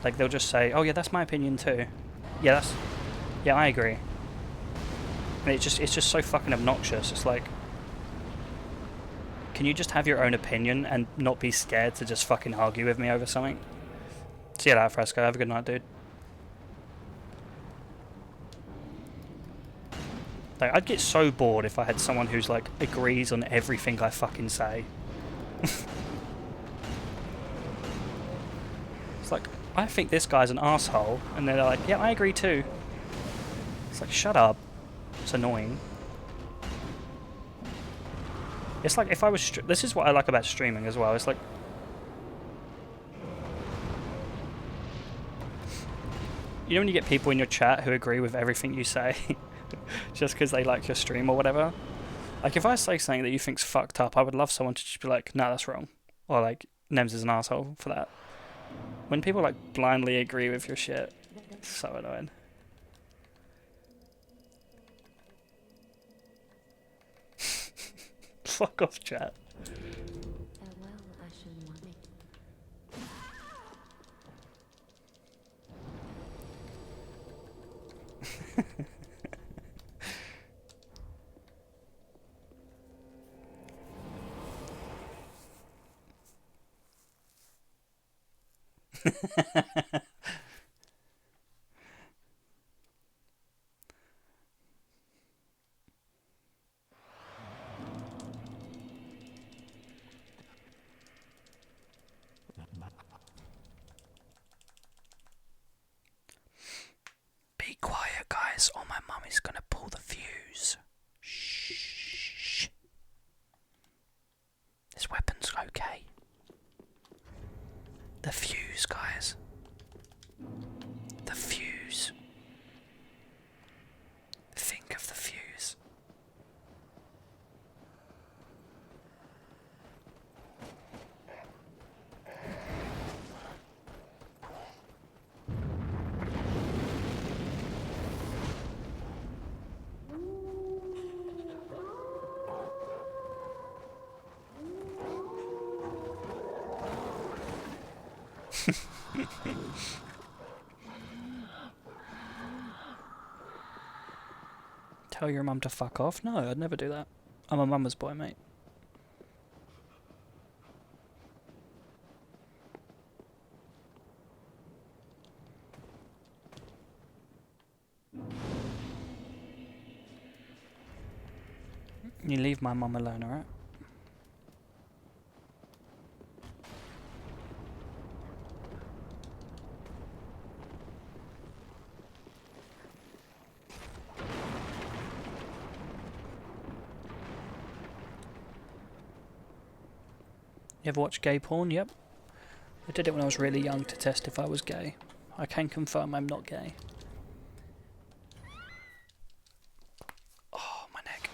Like, they'll just say, oh yeah, that's my opinion too. Yeah, I agree. And it's just so fucking obnoxious. It's like, can you just have your own opinion and not be scared to just fucking argue with me over something? See you later, Fresco. Have a good night, dude. Like, I'd get so bored if I had someone who's like agrees on everything I fucking say. It's like, I think this guy's an asshole, and they're like, yeah, I agree too. It's like, shut up. It's annoying. It's like if I was... This is what I like about streaming as well. It's like... You know when you get people in your chat who agree with everything you say just because they like your stream or whatever? Like, if I say something that you think's fucked up, I would love someone to just be like, nah, that's wrong. Or like, Nems is an asshole for that. When people like blindly agree with your shit, it's so annoying. Fuck off, chat. Be quiet, guys, or my mummy's gonna pull the fuse. Shh. This weapon's okay. The fuse, guys. The fuse. Think of the fuse. Tell your mum to fuck off? No, I'd never do that. I'm a mama's boy, mate. You leave my mum alone, alright? You ever watch gay porn? Yep. I did it when I was really young to test if I was gay. I can confirm I'm not gay. Oh, my neck.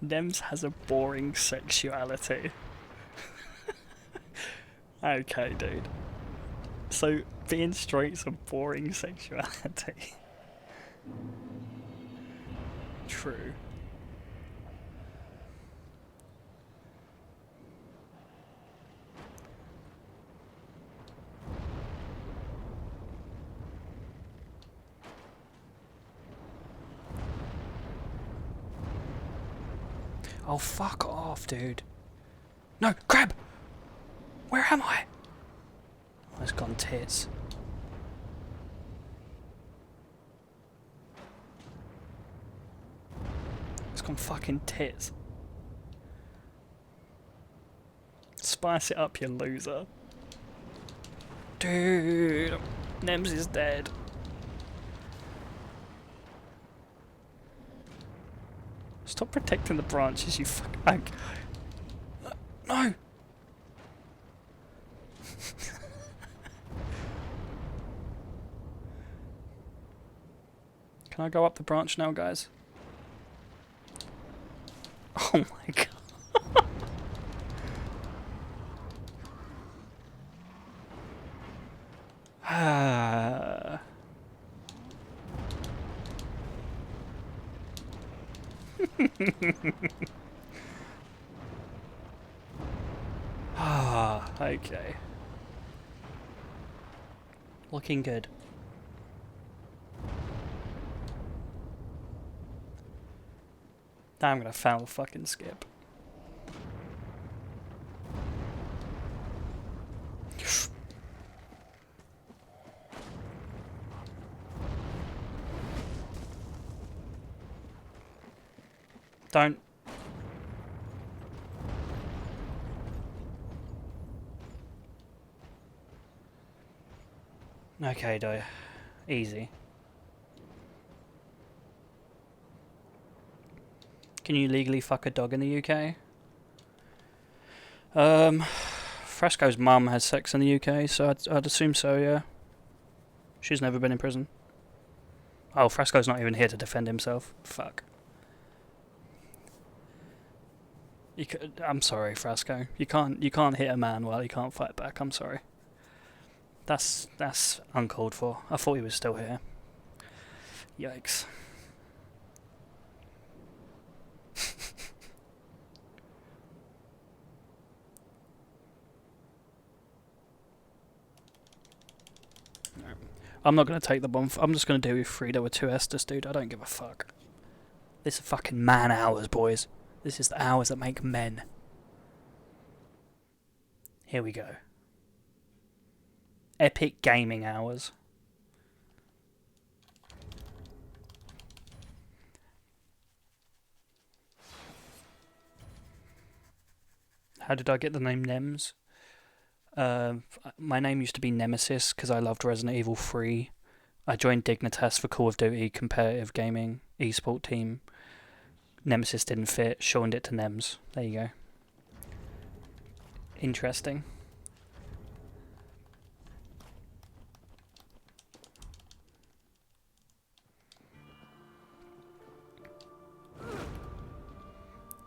Nems has a boring sexuality. Okay, dude. So, being straight's a boring sexuality. True. Oh, fuck off, dude. No, crab! Where am I? Oh, it's gone tits. It's gone fucking tits. Spice it up, you loser. Dude, Nems is dead. Stop protecting the branches, you fuck. No! Can I go up the branch now, guys? Oh my god. Ah. Ah, okay. Looking good. Now I'm gonna foul fucking skip. Don't. Okay, do. Easy. Can you legally fuck a dog in the UK? Fresco's mum has sex in the UK, so I'd assume so, yeah. She's never been in prison. Oh, Fresco's not even here to defend himself. Fuck. I'm sorry, Fresco. You can't hit a man while he can't fight back. I'm sorry. That's uncalled for. I thought he was still here. Yikes. I'm not going to take the bomb. I'm just going to do 3 with 2 Estus, dude. I don't give a fuck. This is fucking man hours, boys. This is the hours that make men. Here we go. Epic gaming hours. How did I get the name Nems? My name used to be Nemesis because I loved Resident Evil 3. I joined Dignitas for Call of Duty competitive gaming esport team. Nemesis didn't fit, shortened it to Nems. There you go. Interesting.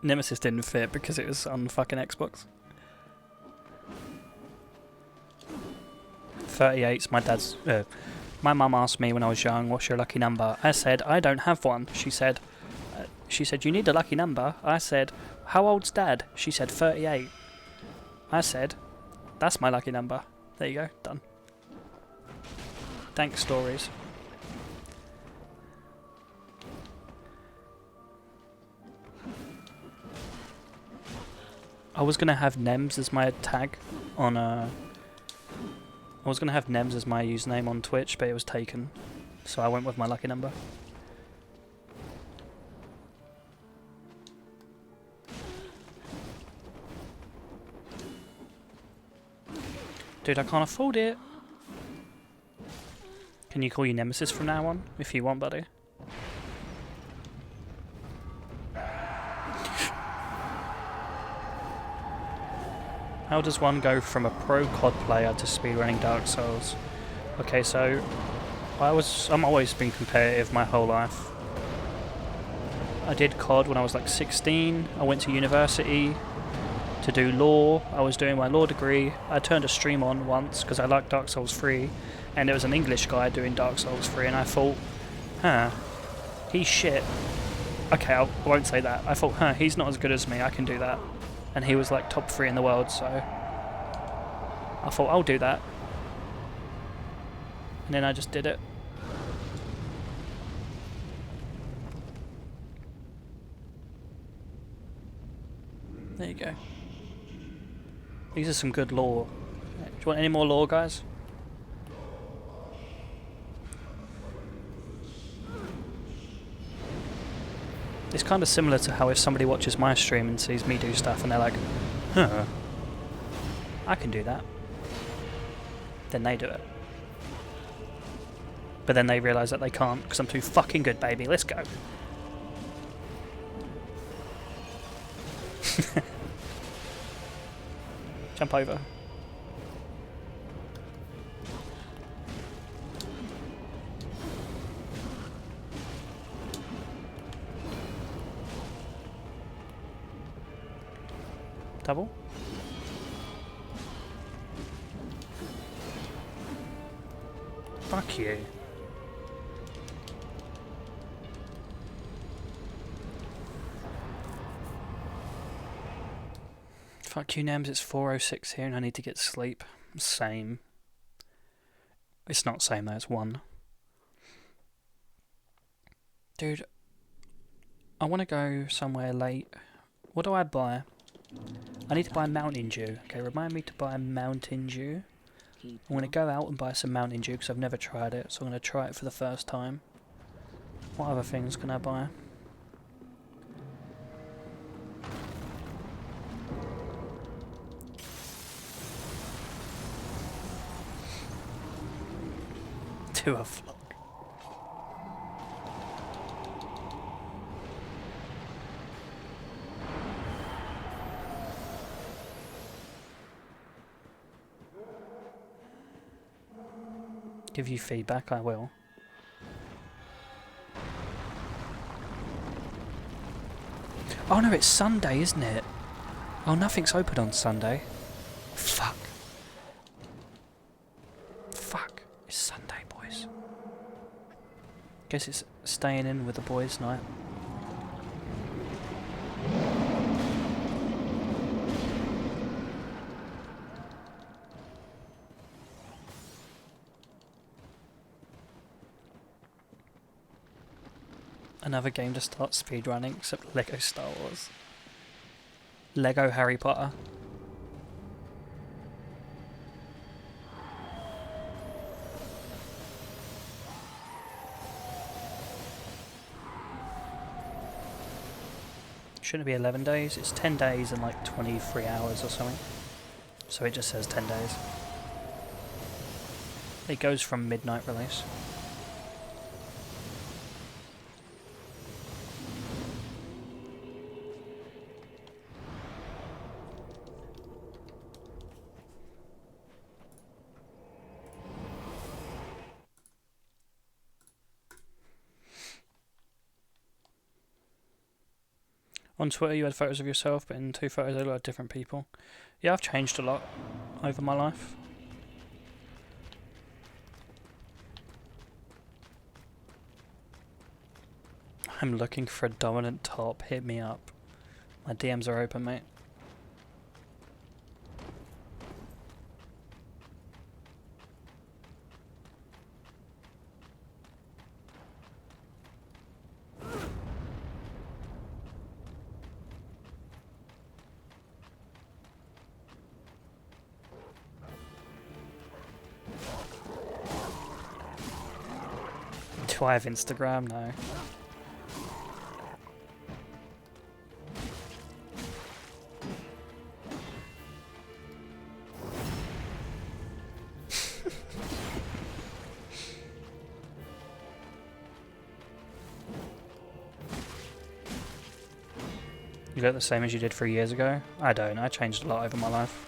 Nemesis didn't fit because it was on fucking Xbox. 38's my dad's. My mum asked me when I was young, "What's your lucky number?" I said, "I don't have one." She said, "You need a lucky number." I said, "How old's Dad?" She said, 38. I said, "That's my lucky number." There you go, done. Thanks, stories. I was gonna have Nems as my tag on I was gonna have Nems as my username on Twitch, but it was taken, so I went with my lucky number. Dude, I can't afford it. Can you call you Nemesis from now on, if you want, buddy? How does one go from a pro COD player to speedrunning Dark Souls? Okay, so I'm always been competitive my whole life. I did COD when I was like 16. I went to university to do law. I was doing my law degree. I turned a stream on once because I liked Dark Souls 3, and there was an English guy doing Dark Souls 3, and I thought, he's shit. Okay, I won't say that. I thought, he's not as good as me. I can do that. And he was like top 3 in the world, so I thought I'll do that. And then I just did it. There you go. These are some good lore. Do you want any more lore, guys? It's kind of similar to how if somebody watches my stream and sees me do stuff and they're like, I can do that. Then they do it. But then they realise that they can't because I'm too fucking good, baby. Let's go. Jump over. Double. Fuck you. Fuck you, Nems. It's 4:06 here and I need to get sleep. Same. It's not same though, it's 1. Dude, I want to go somewhere late. What do I buy? I need to buy Mountain Dew. Okay, remind me to buy Mountain Dew. I'm going to go out and buy some Mountain Dew because I've never tried it, so I'm going to try it for the first time. What other things can I buy? Do a vlog. Give you feedback, I will. Oh no, it's Sunday, isn't it? Oh, nothing's open on Sunday. Fuck. Fuck. It's Sunday, boys. Guess it's staying in with the boys' night. Another game to start speedrunning, except Lego Star Wars. Lego Harry Potter. Shouldn't it be 11 days? It's 10 days and like 23 hours or something. So it just says 10 days. It goes from midnight release. On Twitter you had photos of yourself, but in 2 photos they look like different people. Yeah, I've changed a lot over my life. I'm looking for a dominant top, hit me up. My DMs are open, mate. Do I have Instagram? No. You look the same as you did 3 years ago? I don't. I changed a lot over my life.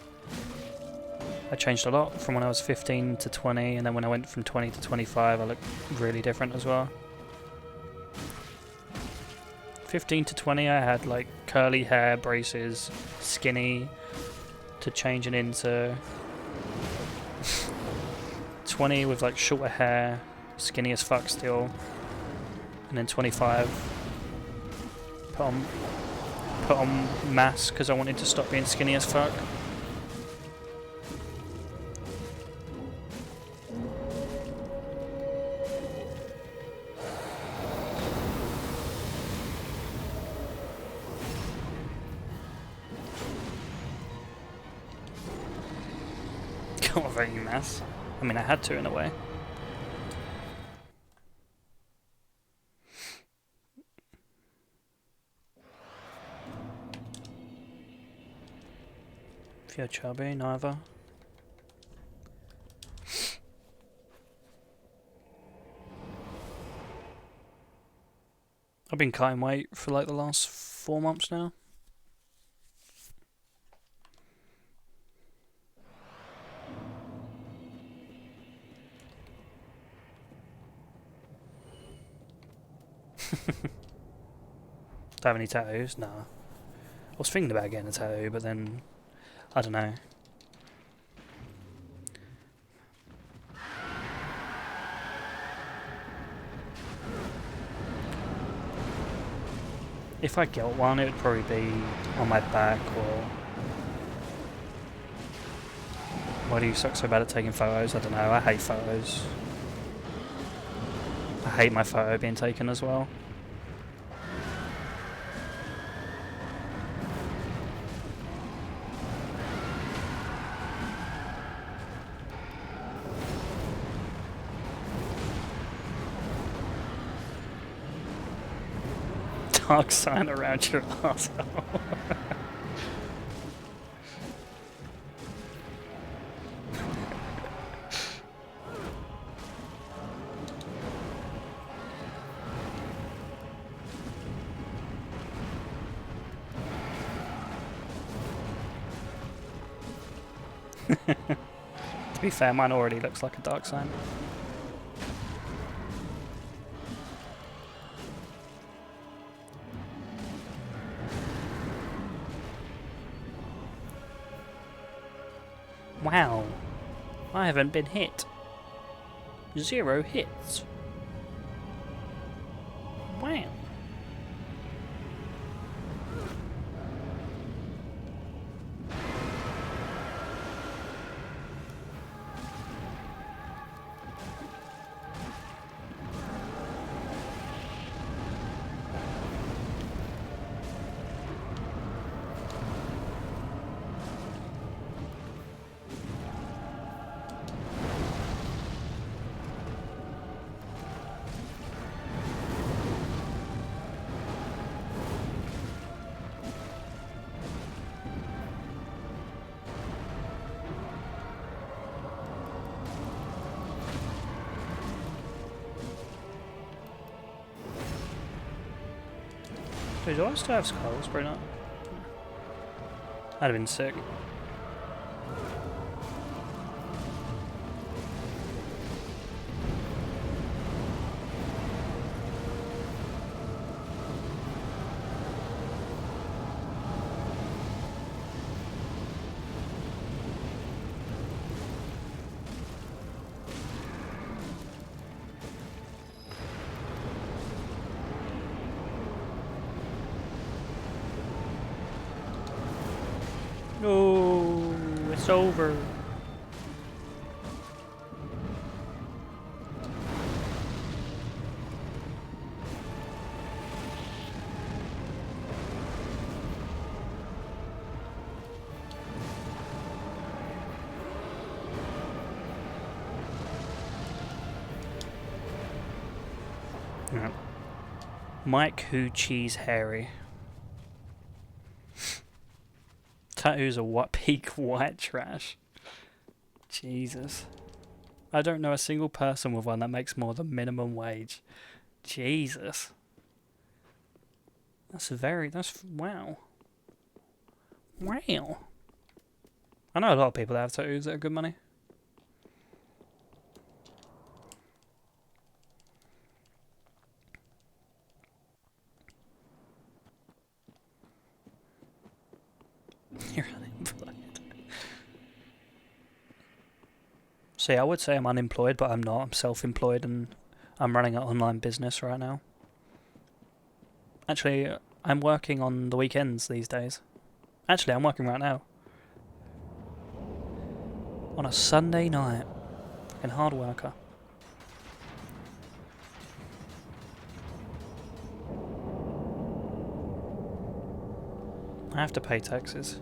I changed a lot from when I was 15 to 20, and then when I went from 20 to 25 I looked really different as well. 15 to 20 I had like curly hair, braces, skinny, to changing into 20 with like shorter hair, skinny as fuck still, and then 25 put on mass because I wanted to stop being skinny as fuck. Got a very mass. I mean, I had to in a way. If you're chubby, neither. I've been cutting weight for like the last 4 months now. Do I have any tattoos? Nah. I was thinking about getting a tattoo, but then I don't know. If I get one, it would probably be on my back or... Why do you suck so bad at taking photos? I don't know, I hate photos. I hate my photo being taken as well. dark sign around your asshole. To be fair, mine already looks like a dark sign. Wow, I haven't been hit. 0 hits. Wow. Dude, do I still have skulls? Probably not. That'd have been sick. No, it's over. Yeah. Mike Who Cheese Hairy. Tattoos are what peak white trash. Jesus. I don't know a single person with one that makes more than minimum wage. Jesus. That's wow. Wow. I know a lot of people that have tattoos that are good money. You're unemployed. See, I would say I'm unemployed, but I'm not. I'm self-employed and I'm running an online business right now. Actually, I'm working on the weekends these days. Actually, I'm working right now. On a Sunday night. Fucking hard worker. I have to pay taxes.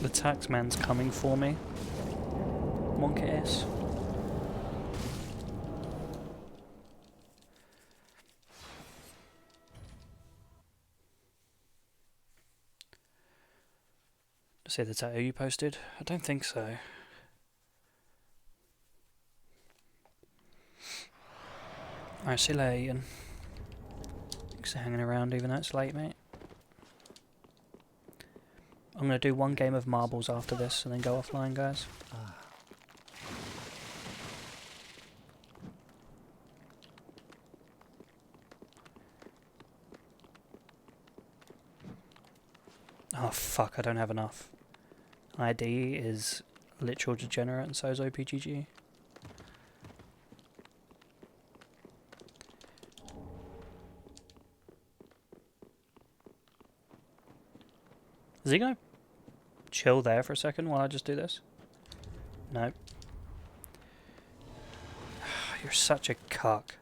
The taxman's coming for me. Monkey ass. See the tattoo you posted? I don't think so. Alright, see you later, Ian. Thanks for hanging around even though it's late, mate. I'm going to do one game of marbles after this and then go offline, guys. Oh fuck, I don't have enough. ID is literal degenerate and so is OPGG. Is he gonna chill there for a second while I just do this? No. You're such a cuck.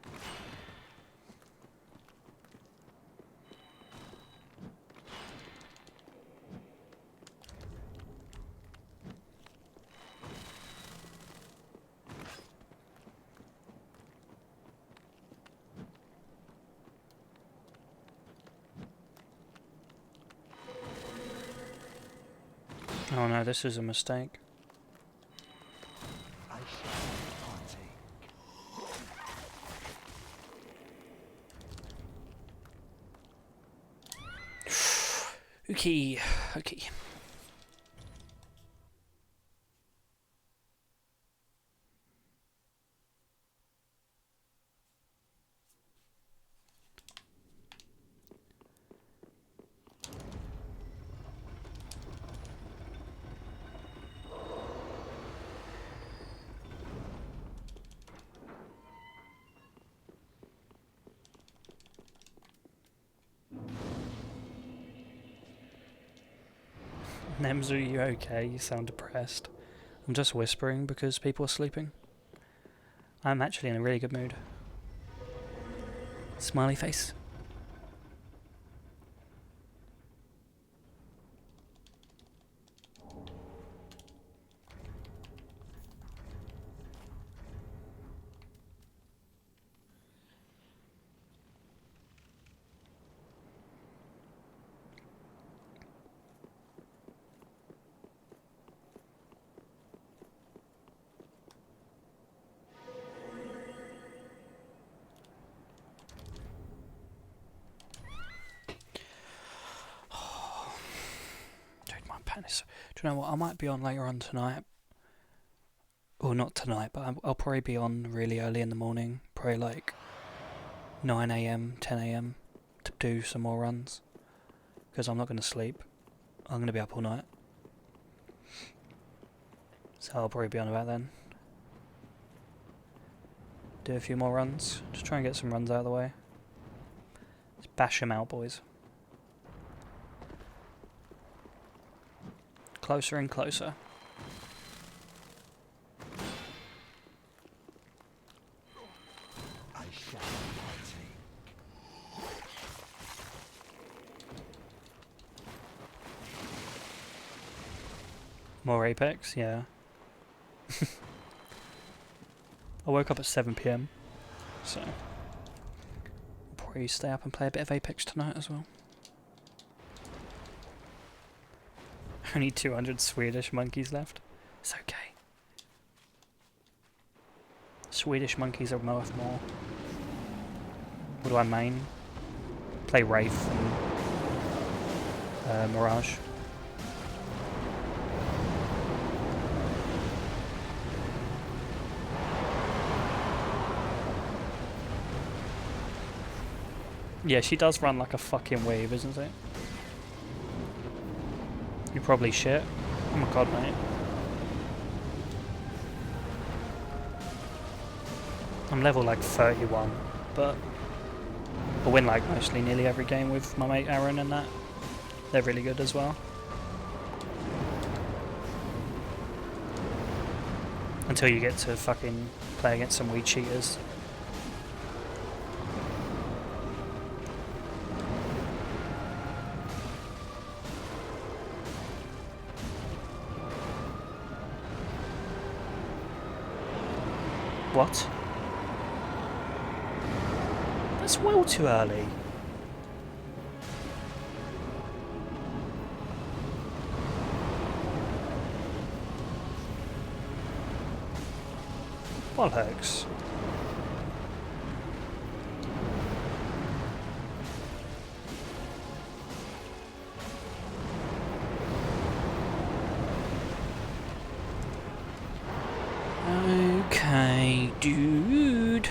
Oh no, this is a mistake. Okay, okay. Nems, are you okay? You sound depressed. I'm just whispering because people are sleeping. I'm actually in a really good mood. Smiley face. Do you know what? I might be on later on tonight. Well, not tonight, but I'll probably be on really early in the morning. Probably like 9 a.m, 10 a.m. to do some more runs. Because I'm not going to sleep. I'm going to be up all night. So I'll probably be on about then. Do a few more runs. Just try and get some runs out of the way. Let's bash them out, boys. Closer and closer. I shall partake. More Apex, yeah. I woke up at 7 p.m. So I'll probably stay up and play a bit of Apex tonight as well. Only 200 Swedish monkeys left. It's okay. Swedish monkeys are worth more. What do I main? Play Wraith and Mirage. Yeah, she does run like a fucking wave, isn't it? You're probably shit. Oh my god, mate. I'm level like 31, but I win like mostly nearly every game with my mate Aaron and that. They're really good as well. Until you get to fucking play against some weed cheaters. What? That's well too early. Bollocks. Okay, dude.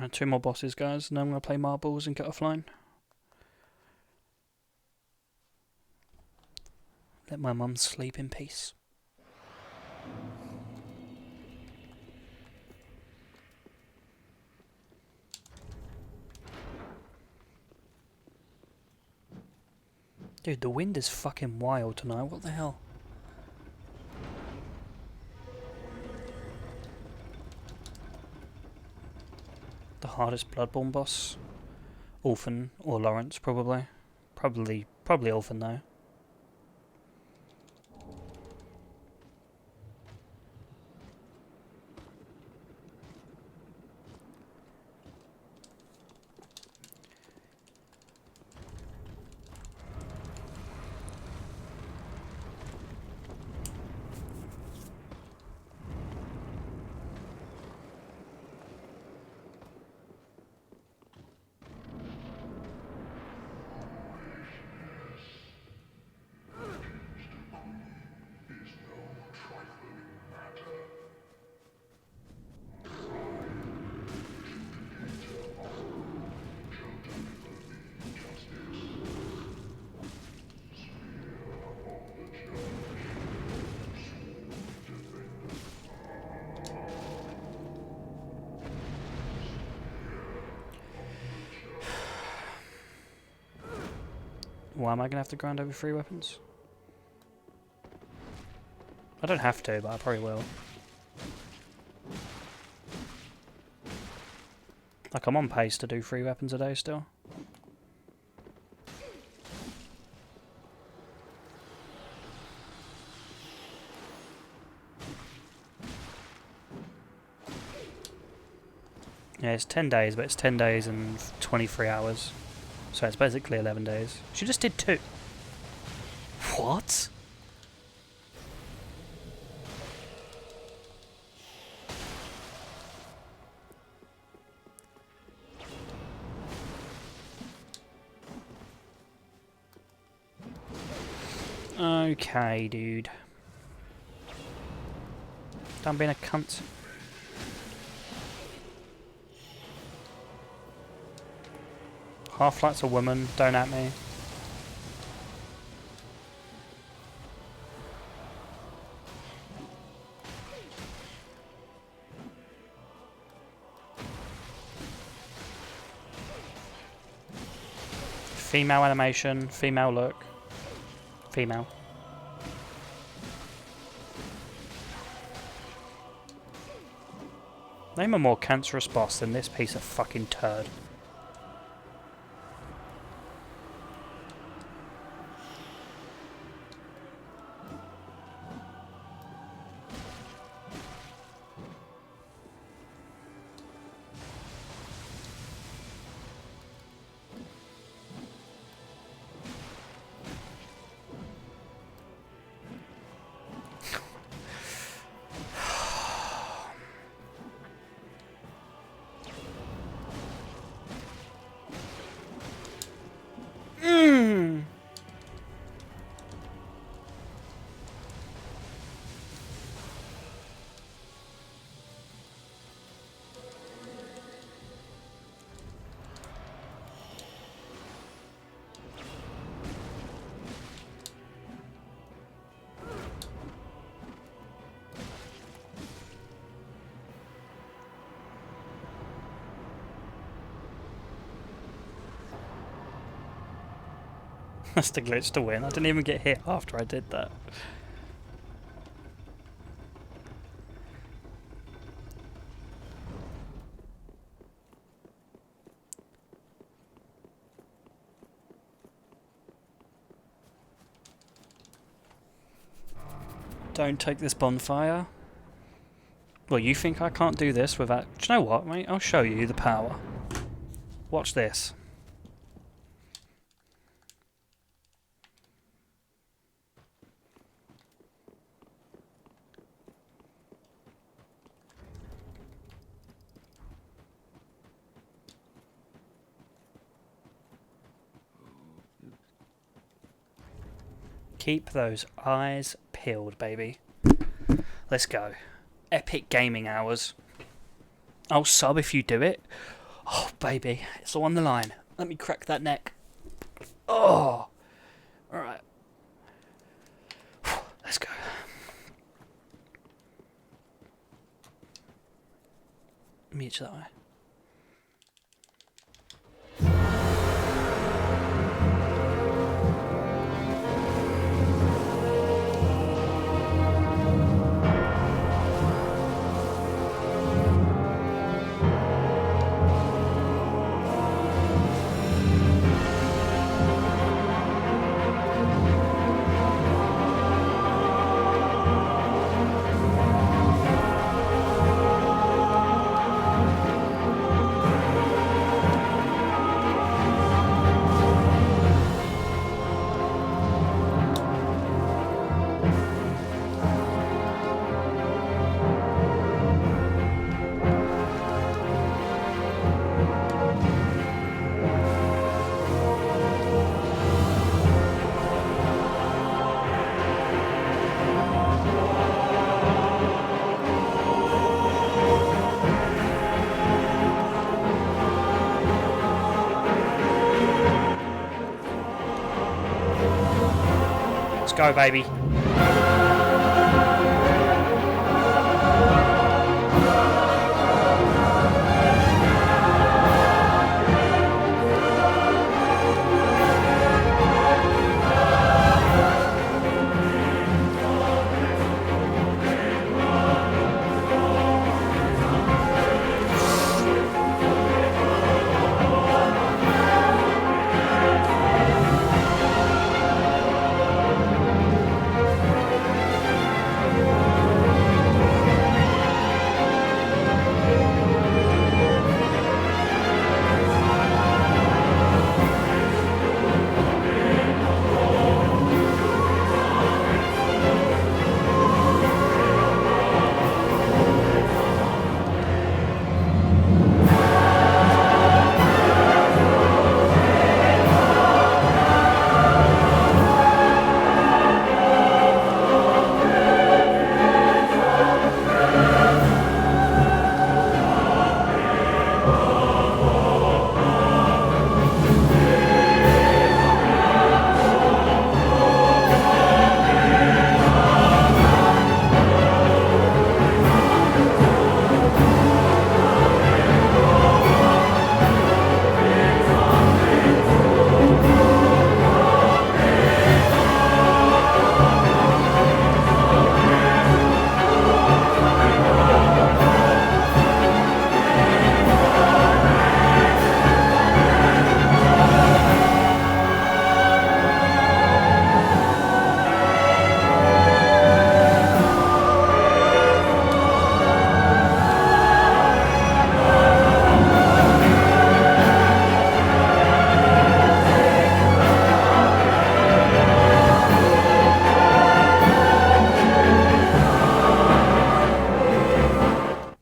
2 more bosses, guys, and then I'm going to play marbles and get offline. Let my mum sleep in peace. Dude, the wind is fucking wild tonight. What the hell? The hardest Bloodborne boss? Orphan or Lawrence, probably. Probably Orphan, though. Why am I going to have to grind over 3 weapons? I don't have to, but I probably will. Like, I'm on pace to do 3 weapons a day still. Yeah, it's 10 days, but it's 10 days and 23 hours. So it's basically 11 days. She just did 2. What? Okay, dude. Done being a cunt. Half-Light's a woman, don't at me. Female animation, female look. Female. Name a more cancerous boss than this piece of fucking turd. That's the glitch to win. I didn't even get hit after I did that. Don't take this bonfire. Well, you think I can't do this without... Do you know what, mate? I'll show you the power. Watch this. Keep those eyes peeled, baby. Let's go. Epic gaming hours. I'll sub if you do it. Oh, baby. It's all on the line. Let me crack that neck. Oh! Alright. Let's go. Meet you that way. Let's go, baby.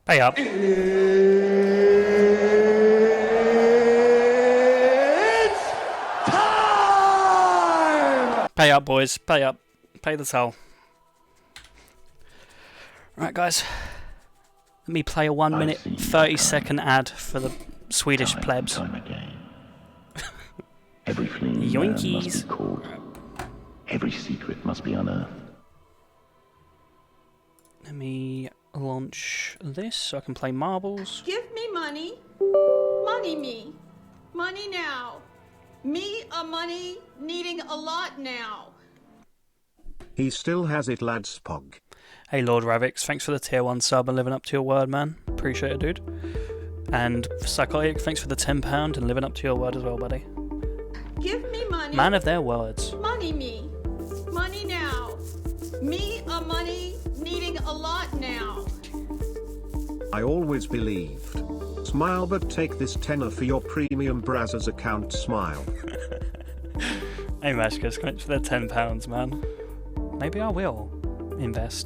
Pay up. It's time! Pay up, boys. Pay up. Pay the toll. Right, guys. Let me play a 1 minute, 30-second ad for the Swedish plebs. Time again. Every fleeing man must be Yoinkies. caught. Every secret must be unearthed. Let me launch this so I can play marbles. Give me money. Money me. Money now. Me a money needing a lot now. He still has it, lad Spog. Hey, Lord Ravix, thanks for the tier 1 sub and living up to your word, man. Appreciate it, dude. And Psychotic, thanks for the £10 and living up to your word as well, buddy. Give me money. Man of their words. Money me. Money now. Me a money needing a lot now. I always believed. Smile, but take this tenner for your premium Brazzers account. Smile. Hey, Mashkas, thanks for the £10, man. Maybe I will invest.